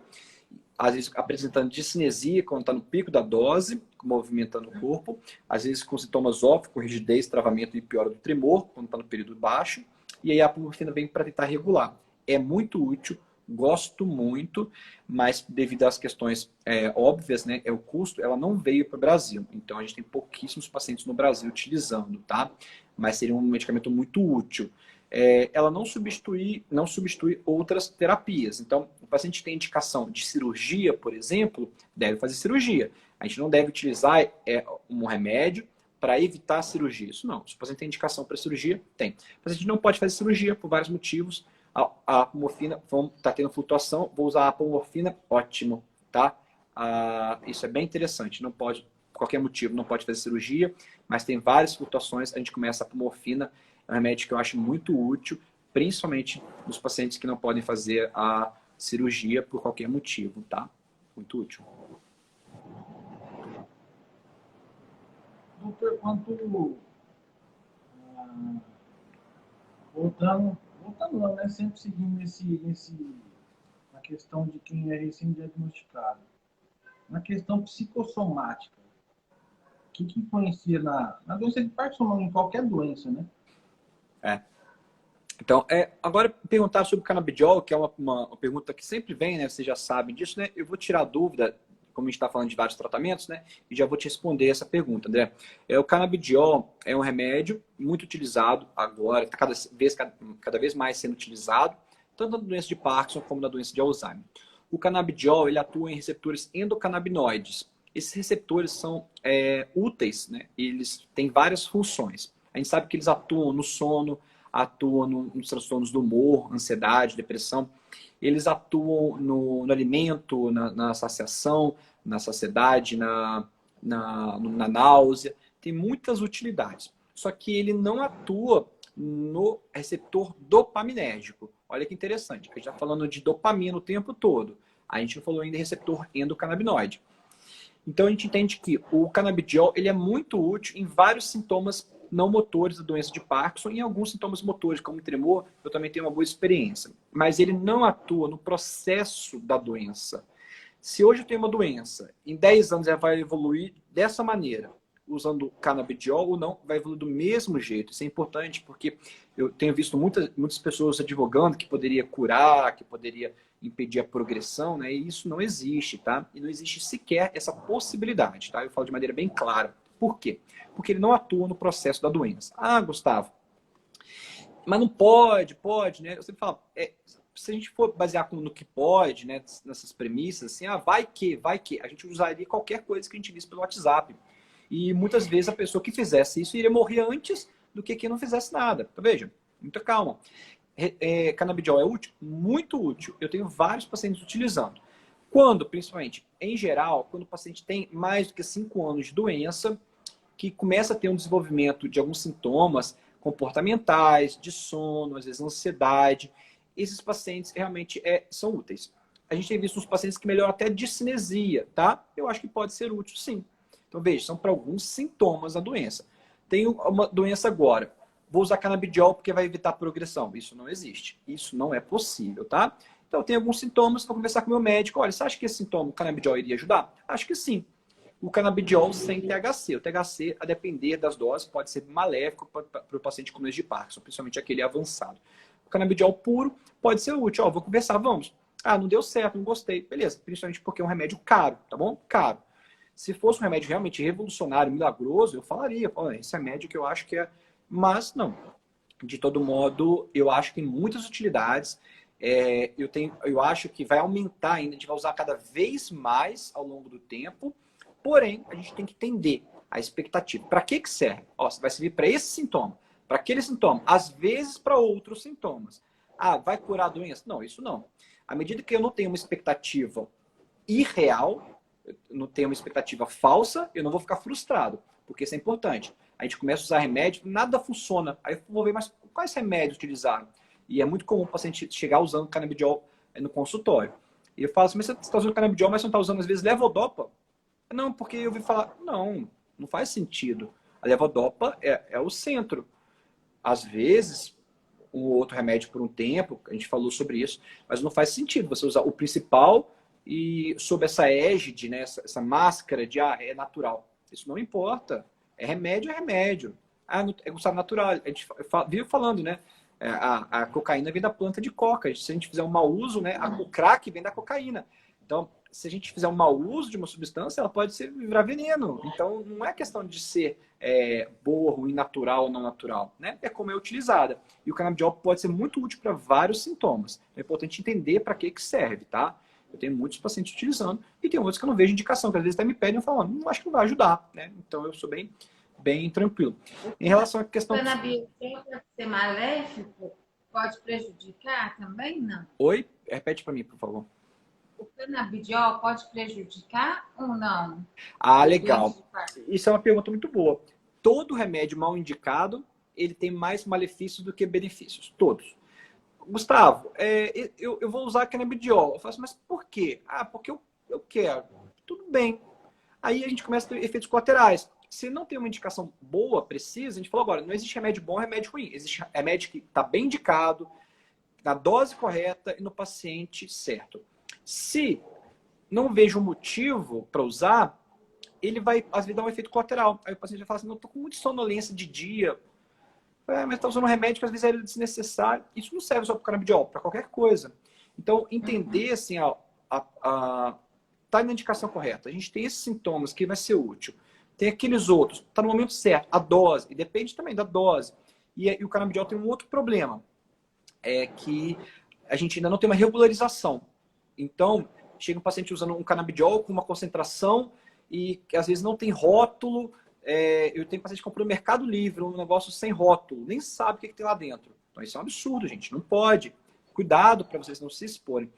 às vezes apresentando discinesia quando está no pico da dose, movimentando o corpo, às vezes com sintomas óbvios, com rigidez, travamento e piora do tremor, quando está no período baixo, e aí a apomorfina vem para tentar regular. É muito útil, gosto muito, mas devido às questões óbvias, né, é o custo, ela não veio para o Brasil. Então a gente tem pouquíssimos pacientes no Brasil utilizando, tá? Mas seria um medicamento muito útil. Ela não substitui outras terapias. Então, o paciente tem indicação de cirurgia, por exemplo, deve fazer cirurgia. A gente não deve utilizar um remédio para evitar a cirurgia. Isso não. Se o paciente tem indicação para cirurgia, tem. O paciente não pode fazer cirurgia por vários motivos. A apomorfina está tendo flutuação, vou usar a apomorfina, ótimo, tá? Isso é bem interessante. Não pode, por qualquer motivo, não pode fazer cirurgia, mas tem várias flutuações. A gente começa a apomorfina. É um remédio que eu acho muito útil, principalmente nos pacientes que não podem fazer a cirurgia por qualquer motivo, tá? Muito útil. Doutor, voltando não, né? Sempre seguindo na questão de quem é recém-diagnosticado. Na questão psicossomática, o que influencia na doença de Parkinson, em qualquer doença, né? Então, agora perguntar sobre o canabidiol, que é uma pergunta que sempre vem, né? Vocês já sabem disso, né? Eu vou tirar a dúvida, como a gente está falando de vários tratamentos, né? E já vou te responder essa pergunta, André. O canabidiol é um remédio muito utilizado agora, está cada vez mais sendo utilizado, tanto na doença de Parkinson como na doença de Alzheimer. O canabidiol, ele atua em receptores endocannabinoides. Esses receptores são úteis, né? Eles têm várias funções. A gente sabe que eles atuam no sono, atuam nos transtornos do humor, ansiedade, depressão. Eles atuam no alimento, na saciação, na saciedade, na náusea. Tem muitas utilidades. Só que ele não atua no receptor dopaminérgico. Olha que interessante. A gente está falando de dopamina o tempo todo. A gente não falou ainda de receptor endocannabinoide. Então a gente entende que o canabidiol ele é muito útil em vários sintomas não motores da doença de Parkinson e em alguns sintomas motores, como tremor, eu também tenho uma boa experiência. Mas ele não atua no processo da doença. Se hoje eu tenho uma doença, em 10 anos ela vai evoluir dessa maneira, usando canabidiol ou não, vai evoluir do mesmo jeito. Isso é importante porque eu tenho visto muitas pessoas advogando que poderia curar, que poderia impedir a progressão, né? E isso não existe, tá? E não existe sequer essa possibilidade, tá? Eu falo de maneira bem clara. Por quê? Porque ele não atua no processo da doença. Ah, Gustavo, mas não pode, né? Eu sempre falo, se a gente for basear no que pode, né, nessas premissas, assim, vai que, a gente usaria qualquer coisa que a gente visse pelo WhatsApp. E muitas vezes a pessoa que fizesse isso iria morrer antes do que quem não fizesse nada. Então, veja, muita calma. Canabidiol é útil? Muito útil. Eu tenho vários pacientes utilizando. Quando, principalmente, em geral, quando o paciente tem mais do que 5 anos de doença, que começa a ter um desenvolvimento de alguns sintomas comportamentais, de sono, às vezes ansiedade, esses pacientes realmente são úteis. A gente tem visto uns pacientes que melhoram até discinesia, tá? Eu acho que pode ser útil, sim. Então, veja, são para alguns sintomas da doença. Tenho uma doença agora, vou usar canabidiol porque vai evitar a progressão. Isso não existe. Isso não é possível, tá? Então, eu tenho alguns sintomas, vou conversar com o meu médico. Olha, você acha que esse sintoma, o canabidiol, iria ajudar? Acho que sim. O canabidiol sem THC. O THC, a depender das doses, pode ser maléfico para o paciente com doença de Parkinson, principalmente aquele avançado. O canabidiol puro pode ser útil. Vou conversar, vamos. Ah, não deu certo, não gostei. Beleza, principalmente porque é um remédio caro, tá bom? Caro. Se fosse um remédio realmente revolucionário, milagroso, eu falaria, esse remédio que eu acho que é... Mas não. De todo modo, eu acho que tem muitas utilidades. Eu acho que vai aumentar ainda, a gente vai usar cada vez mais ao longo do tempo. Porém, a gente tem que entender a expectativa. Para que serve? Vai servir para esse sintoma, para aquele sintoma, às vezes para outros sintomas. Ah, vai curar a doença? Não, isso não. À medida que eu não tenho uma expectativa irreal, eu não tenho uma expectativa falsa, eu não vou ficar frustrado, porque isso é importante. A gente começa a usar remédio, nada funciona. Aí eu vou ver, mas quais remédios utilizaram? E é muito comum o paciente chegar usando canabidiol no consultório. E eu falo assim, mas você está usando canabidiol, mas você não está usando, às vezes, levodopa? Não, porque eu ouvi falar, não faz sentido. A levodopa é o centro. Às vezes, um outro remédio por um tempo, a gente falou sobre isso, mas não faz sentido você usar o principal e sob essa égide, né, essa máscara de é natural. Isso não importa. É remédio. Ah, é gostado natural. A gente vive falando, né? A cocaína vem da planta de coca. Se a gente fizer um mau uso, né? O crack vem da cocaína. Então, se a gente fizer um mau uso de uma substância, ela pode virar veneno. Então, não é questão de ser boa, ruim, natural ou não natural, né? É como é utilizada. E o canabidiol pode ser muito útil para vários sintomas. É importante entender para que serve, tá? Eu tenho muitos pacientes utilizando e tem outros que eu não vejo indicação, que às vezes até me pedem e falam, não acho que não vai ajudar, né? Então, eu sou bem tranquilo. Em relação à questão... O canabidiol pode ser maléfico? Pode prejudicar também, não? Oi? Repete para mim, por favor. O canabidiol pode prejudicar ou não? Ah, legal. Isso é uma pergunta muito boa. Todo remédio mal indicado, ele tem mais malefícios do que benefícios. Todos. Gustavo, eu vou usar canabidiol. Eu falo assim, mas por quê? Ah, porque eu quero. Tudo bem. Aí a gente começa a ter efeitos colaterais. Se não tem uma indicação boa, precisa, a gente falou agora, não existe remédio bom e remédio ruim. Existe remédio que está bem indicado, na dose correta e no paciente certo. Se não vejo um motivo para usar, ele vai, às vezes, dar um efeito colateral. Aí o paciente vai falar assim, não, estou com muita sonolência de dia. Mas está usando um remédio que às vezes é desnecessário. Isso não serve só para o canabidiol, para qualquer coisa. Então, entender assim, tá na indicação correta. A gente tem esses sintomas que vai ser útil. Tem aqueles outros, está no momento certo. A dose, e depende também da dose. E o canabidiol tem um outro problema, é que a gente ainda não tem uma regularização. Então, chega um paciente usando um canabidiol com uma concentração e que às vezes não tem rótulo. Eu tenho paciente que comprou no Mercado Livre um negócio sem rótulo, nem sabe o que tem lá dentro. Então, isso é um absurdo, gente. Não pode. Cuidado para vocês não se exporem.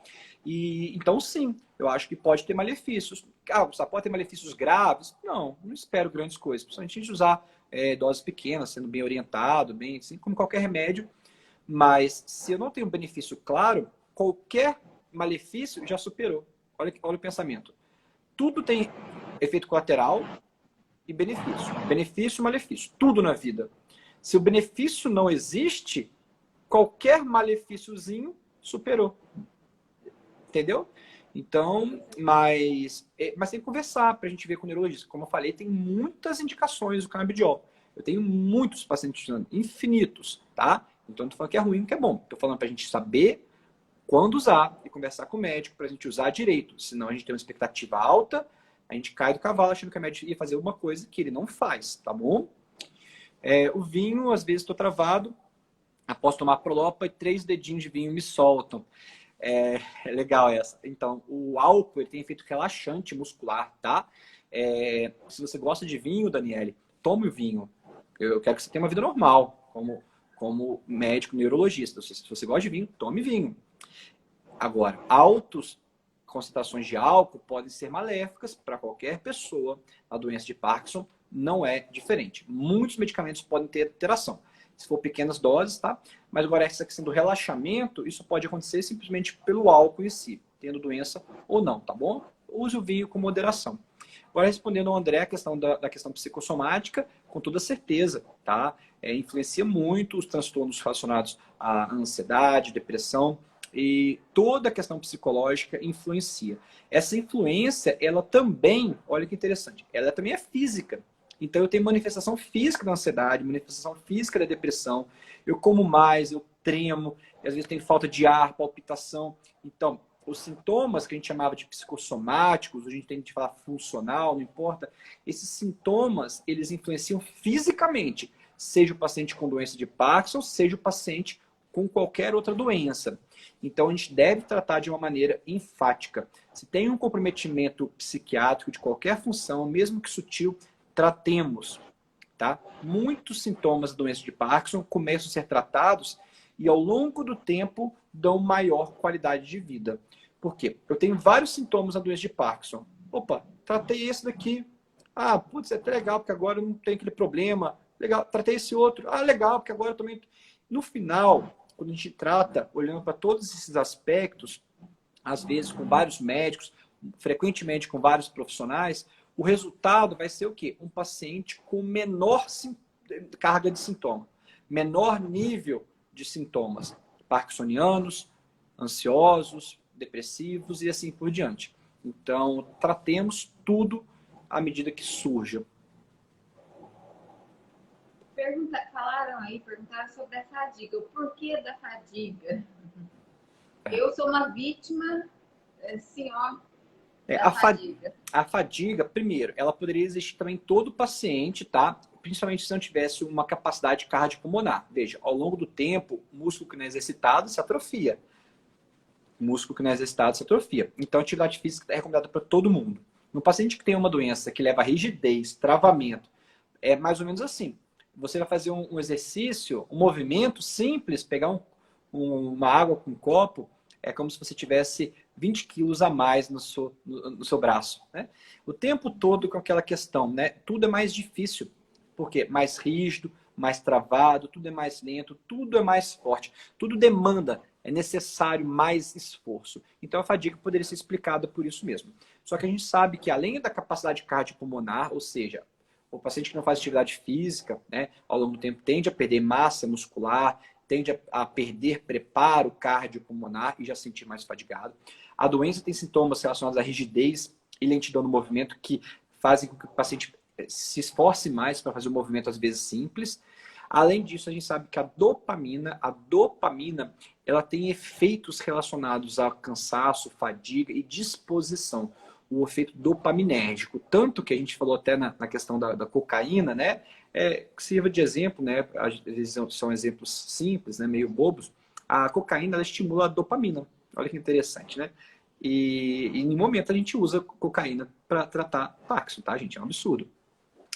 Então, sim, eu acho que pode ter malefícios. Só pode ter malefícios graves? Não espero grandes coisas. Principalmente a gente usar doses pequenas, sendo bem orientado, bem assim, como qualquer remédio. Mas se eu não tenho um benefício claro, qualquer malefício já superou. Olha o pensamento. Tudo tem efeito colateral e benefício. Benefício e malefício. Tudo na vida. Se o benefício não existe, qualquer malefíciozinho superou. Entendeu? Então, mas tem que conversar para a gente ver com o neurologista. Como eu falei, tem muitas indicações do canabidiol. Eu tenho muitos pacientes usando, infinitos, tá? Então, não tô falando que é ruim, que é bom. Tô falando para a gente saber quando usar e conversar com o médico para a gente usar direito. Senão a gente tem uma expectativa alta, a gente cai do cavalo achando que o médico ia fazer alguma coisa que ele não faz, tá bom? O vinho, às vezes estou travado, após tomar prolopa e 3 dedinhos de vinho me soltam. É legal essa. Então, o álcool ele tem efeito relaxante muscular, tá? Se você gosta de vinho, Daniele, tome o vinho. Eu quero que você tenha uma vida normal, como médico neurologista. Se você gosta de vinho, tome vinho. Agora, altas concentrações de álcool podem ser maléficas para qualquer pessoa. A doença de Parkinson não é diferente. Muitos medicamentos podem ter alteração. Se for pequenas doses, tá? Mas agora essa questão do relaxamento, isso pode acontecer simplesmente pelo álcool em si, tendo doença ou não, tá bom? Use o vinho com moderação. Agora, respondendo ao André, a questão da questão psicossomática, com toda certeza, tá? Influencia muito os transtornos relacionados à ansiedade, depressão, e toda a questão psicológica influencia. Essa influência, ela também, olha que interessante, ela também é física. Então, eu tenho manifestação física da ansiedade, manifestação física da depressão. Eu como mais, eu tremo, às vezes tenho falta de ar, palpitação. Então, os sintomas que a gente chamava de psicossomáticos, a gente tem que falar funcional, não importa, esses sintomas, eles influenciam fisicamente, seja o paciente com doença de Parkinson, seja o paciente com qualquer outra doença. Então, a gente deve tratar de uma maneira enfática. Se tem um comprometimento psiquiátrico de qualquer função, mesmo que sutil, tratemos. Tá? Muitos sintomas da doença de Parkinson começam a ser tratados e, ao longo do tempo, dão maior qualidade de vida. Por quê? Eu tenho vários sintomas da doença de Parkinson. Opa, tratei esse daqui. Ah, putz, é até legal, porque agora eu não tenho aquele problema. Legal, tratei esse outro. Ah, legal, porque agora eu também... No final, quando a gente trata, olhando para todos esses aspectos, às vezes com vários médicos, frequentemente com vários profissionais, o resultado vai ser o quê? Um paciente com menor carga de sintoma, menor nível de sintomas parkinsonianos, ansiosos, depressivos e assim por diante. Então, tratemos tudo à medida que surja. Perguntaram sobre a fadiga. O porquê da fadiga? Eu sou uma vítima, senhor, da fadiga. A fadiga, primeiro, ela poderia existir também em todo paciente, tá? Principalmente se não tivesse uma capacidade cardiopulmonar. Veja, ao longo do tempo, o músculo que não é exercitado se atrofia. O músculo que não é exercitado se atrofia. Então, a atividade física é recomendada para todo mundo. No paciente que tem uma doença que leva a rigidez, travamento, é mais ou menos assim. Você vai fazer um exercício, um movimento simples, pegar uma água com um copo, é como se você tivesse 20 quilos a mais no seu braço. Né? O tempo todo com aquela questão, né? Tudo é mais difícil, porque mais rígido, mais travado, tudo é mais lento, tudo é mais forte, tudo demanda, é necessário mais esforço. Então a fadiga poderia ser explicada por isso mesmo. Só que a gente sabe que além da capacidade cardiopulmonar, ou seja, o paciente que não faz atividade física, né, ao longo do tempo tende a perder massa muscular, tende a perder preparo cardiopulmonar e já se sentir mais fadigado. A doença tem sintomas relacionados à rigidez e lentidão no movimento que fazem com que o paciente se esforce mais para fazer um movimento às vezes simples. Além disso, a gente sabe que a dopamina, ela tem efeitos relacionados a cansaço, fadiga e disposição. O efeito dopaminérgico. Tanto que a gente falou até na questão da cocaína, né? Que sirva de exemplo, né? Às vezes são exemplos simples, né? Meio bobos. A cocaína, ela estimula a dopamina. Olha que interessante, né? E em momento a gente usa cocaína para tratar Parkinson, tá, gente? É um absurdo.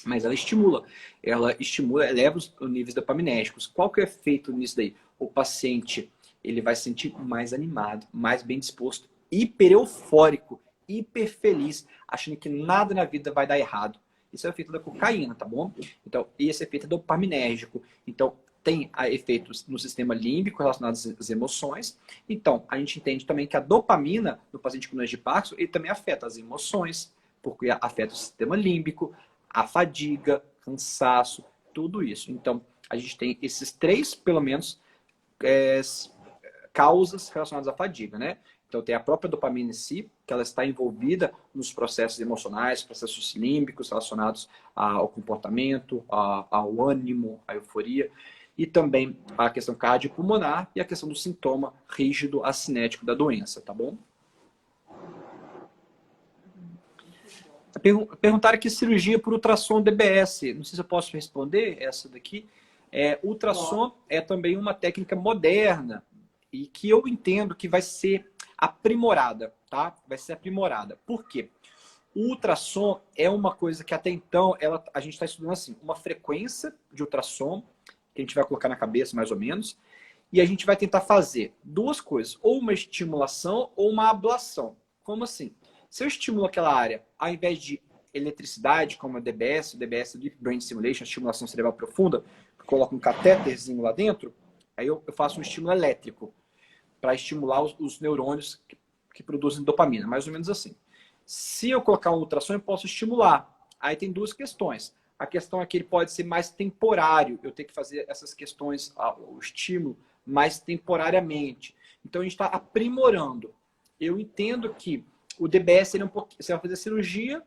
Mas ela estimula, eleva os níveis dopaminérgicos. Qual que é o efeito nisso daí? O paciente, ele vai se sentir mais animado, mais bem disposto, hiper eufórico, hiper feliz, achando que nada na vida vai dar errado. Isso é o efeito da cocaína, tá bom? Então, esse efeito é dopaminérgico. Então, tem efeitos no sistema límbico relacionados às emoções. Então, a gente entende também que a dopamina, no paciente com doença de Parkinson, ele também afeta as emoções, porque afeta o sistema límbico, a fadiga, cansaço, tudo isso. Então, a gente tem esses três, pelo menos, causas relacionadas à fadiga, né? Então, tem a própria dopamina em si, que ela está envolvida nos processos emocionais, processos límbicos relacionados ao comportamento, ao ânimo, à euforia, e também a questão cardiopulmonar e a questão do sintoma rígido acinético da doença, tá bom? Perguntaram aqui cirurgia por ultrassom DBS. Não sei se eu posso responder essa daqui. Ultrassom é também uma técnica moderna e que eu entendo que vai ser aprimorada, tá? Vai ser aprimorada. Por quê? O ultrassom é uma coisa que até então a gente está estudando assim, uma frequência de ultrassom que a gente vai colocar na cabeça mais ou menos, e a gente vai tentar fazer duas coisas, ou uma estimulação ou uma ablação. Como assim? Se eu estimulo aquela área, ao invés de eletricidade, como a DBS, o DBS Deep Brain Stimulation, estimulação cerebral profunda, eu coloco um catéterzinho lá dentro, aí eu faço um estímulo elétrico para estimular os neurônios que produzem dopamina, mais ou menos assim. Se eu colocar um ultrassom, eu posso estimular. Aí tem duas questões. A questão é que ele pode ser mais temporário, eu tenho que fazer essas questões, o estímulo, mais temporariamente. Então a gente está aprimorando. Eu entendo que o DBS, você vai fazer a cirurgia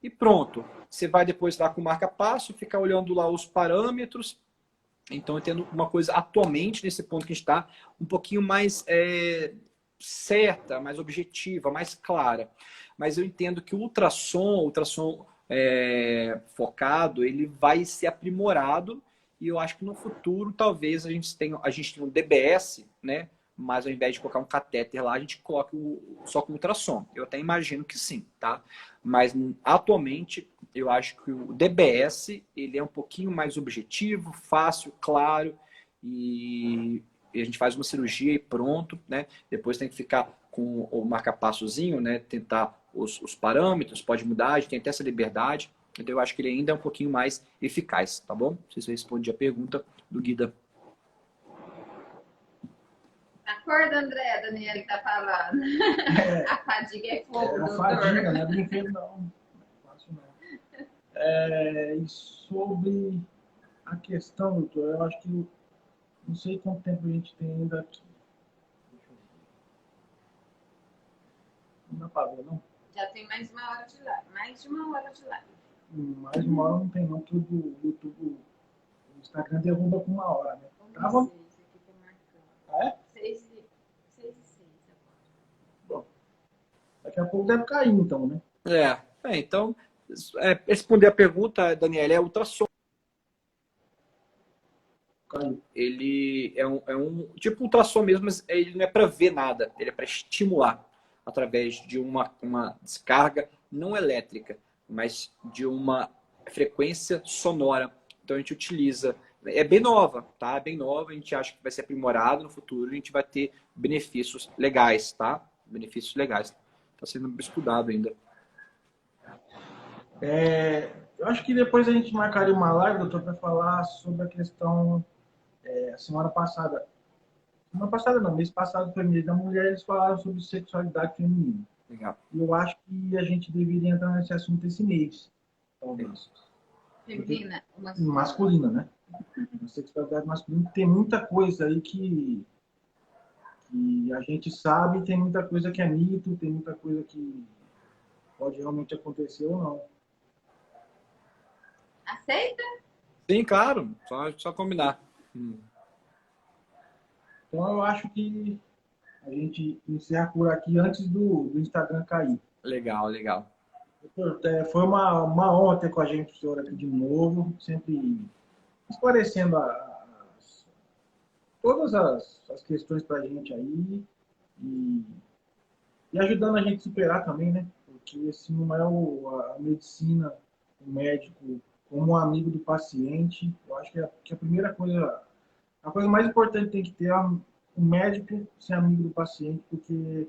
e pronto. Você vai depois lá com o marca-passo, ficar olhando lá os parâmetros. Então eu entendo uma coisa atualmente, nesse ponto que a gente está, um pouquinho mais certa, mais objetiva, mais clara. Mas eu entendo que o ultrassom focado, ele vai ser aprimorado e eu acho que no futuro talvez a gente tenha um DBS, né? Mas ao invés de colocar um catéter lá, a gente coloque só com ultrassom. Eu até imagino que sim, tá? Mas atualmente eu acho que o DBS ele é um pouquinho mais objetivo, fácil, claro e a gente faz uma cirurgia e pronto, né? Depois tem que ficar com o marca-passozinho, né? Tentar os parâmetros, pode mudar, a gente tem até essa liberdade. Então eu acho que ele ainda é um pouquinho mais eficaz, tá bom? Não sei se eu respondi a pergunta do Guida. Acorda, André, a Daniela tá falando. A fadiga é fogo, A doutor. fadiga, não é brinquedo, não. Não é fácil, não. E sobre a questão, doutor, eu acho que não sei quanto tempo a gente tem ainda aqui. Deixa eu ver. Não dá pra ver, não? Já tem mais de uma hora de live. Mais de uma hora de live. Mais de uma hora não tem, não. Tudo o YouTube, o Instagram derruba com uma hora, né? Tava? Aqui tá marcando. Ah, é? 6 e 6 agora. Bom, daqui a pouco deve cair, então, né? Então, responder a pergunta, Daniela, é ultrassom. Caiu. Ele é um tipo ultrassom mesmo, mas ele não é para ver nada, ele é para estimular através de uma descarga não elétrica, mas de uma frequência sonora. Então a gente utiliza, é bem nova, tá? É bem nova, a gente acha que vai ser aprimorado no futuro, a gente vai ter benefícios legais, tá? Benefícios legais. Está sendo estudado ainda. Eu acho que depois a gente marcaria uma live, doutor, para falar sobre a questão semana passada. Semana passada não, mês passado foi mês da mulher, eles falaram sobre sexualidade feminina. Legal. E eu acho que a gente deveria entrar nesse assunto esse mês, talvez. Feminina. Masculina, né? A sexualidade masculina tem muita coisa aí que a gente sabe, tem muita coisa que é mito, tem muita coisa que pode realmente acontecer ou não. Aceita? Sim, claro. Só combinar. Então eu acho que a gente encerra por aqui antes do Instagram cair. Legal, legal. Foi uma honra ter com a gente o senhor aqui de novo, sempre esclarecendo todas as questões para a gente aí e ajudando a gente a superar também, né? Porque esse não é a medicina, o médico como um amigo do paciente. Eu acho que a primeira coisa, a coisa mais importante tem que ter é o médico ser amigo do paciente, porque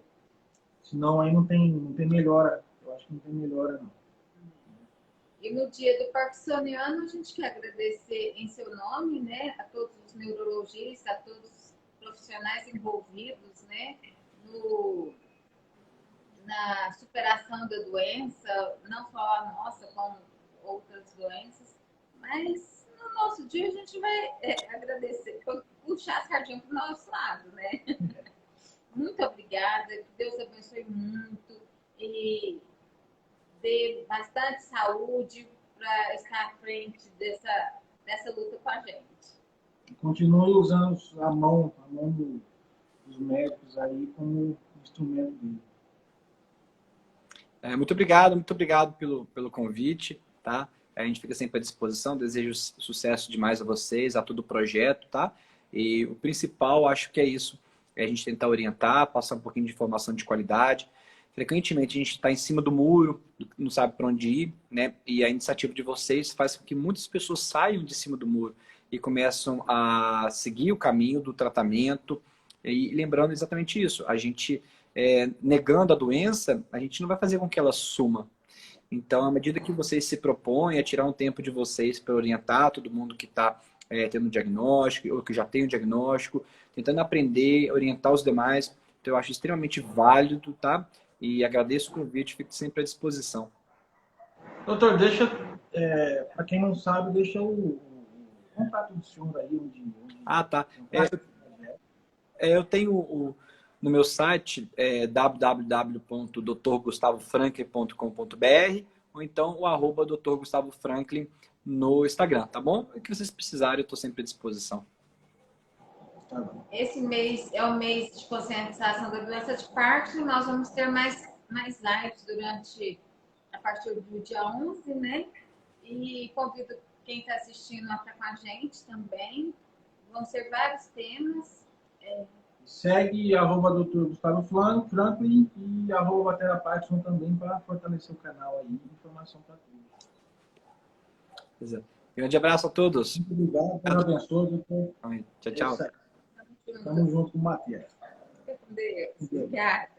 senão aí não tem melhora. Eu acho que não tem melhora, não. E no dia do parkinsoniano, a gente quer agradecer em seu nome, né, a todos os neurologistas, a todos os profissionais envolvidos, né, na superação da doença, não só a nossa, como outras doenças, mas no nosso dia a gente vai agradecer, puxar a sardinha para o nosso lado, né? Muito obrigada, que Deus abençoe muito e dê bastante saúde para estar à frente dessa luta com a gente. Continue usando a mão dos médicos aí como instrumento dele. Muito obrigado pelo convite, tá? A gente fica sempre à disposição, desejo sucesso demais a vocês, a todo o projeto, tá? E o principal, acho que é isso, é a gente tentar orientar, passar um pouquinho de informação de qualidade. Frequentemente a gente está em cima do muro, não sabe para onde ir, né? E a iniciativa de vocês faz com que muitas pessoas saiam de cima do muro e começam a seguir o caminho do tratamento. E lembrando exatamente isso, a gente negando a doença, a gente não vai fazer com que ela suma. Então, à medida que vocês se propõem a tirar um tempo de vocês para orientar todo mundo que está tendo um diagnóstico ou que já tem um diagnóstico, tentando aprender, orientar os demais, então eu acho extremamente válido, tá? E agradeço o convite, fico sempre à disposição. Doutor, deixa, para quem não sabe, deixa o contato do senhor aí. Tá. Eu tenho no meu site www.drgustavofranklin.com.br ou então o @Dr. Gustavo Franklin no Instagram, tá bom? O que vocês precisarem, eu estou sempre à disposição. Tá bom. Esse mês é o mês de conscientização da doença de Parkinson. Nós vamos ter mais lives a partir do dia 11, né? E convido quem está assistindo a estar com a gente também. Vão ser vários temas. Segue @Dr. Gustavo Franklin e @Batera Parkinson também para fortalecer o canal aí, informação para todos. Pois é. Grande abraço a todos. Muito obrigado, Deus abençoe, doutor. Amém. Tchau, tchau. Tamo junto com o Matias. Fica com Deus. Obrigada.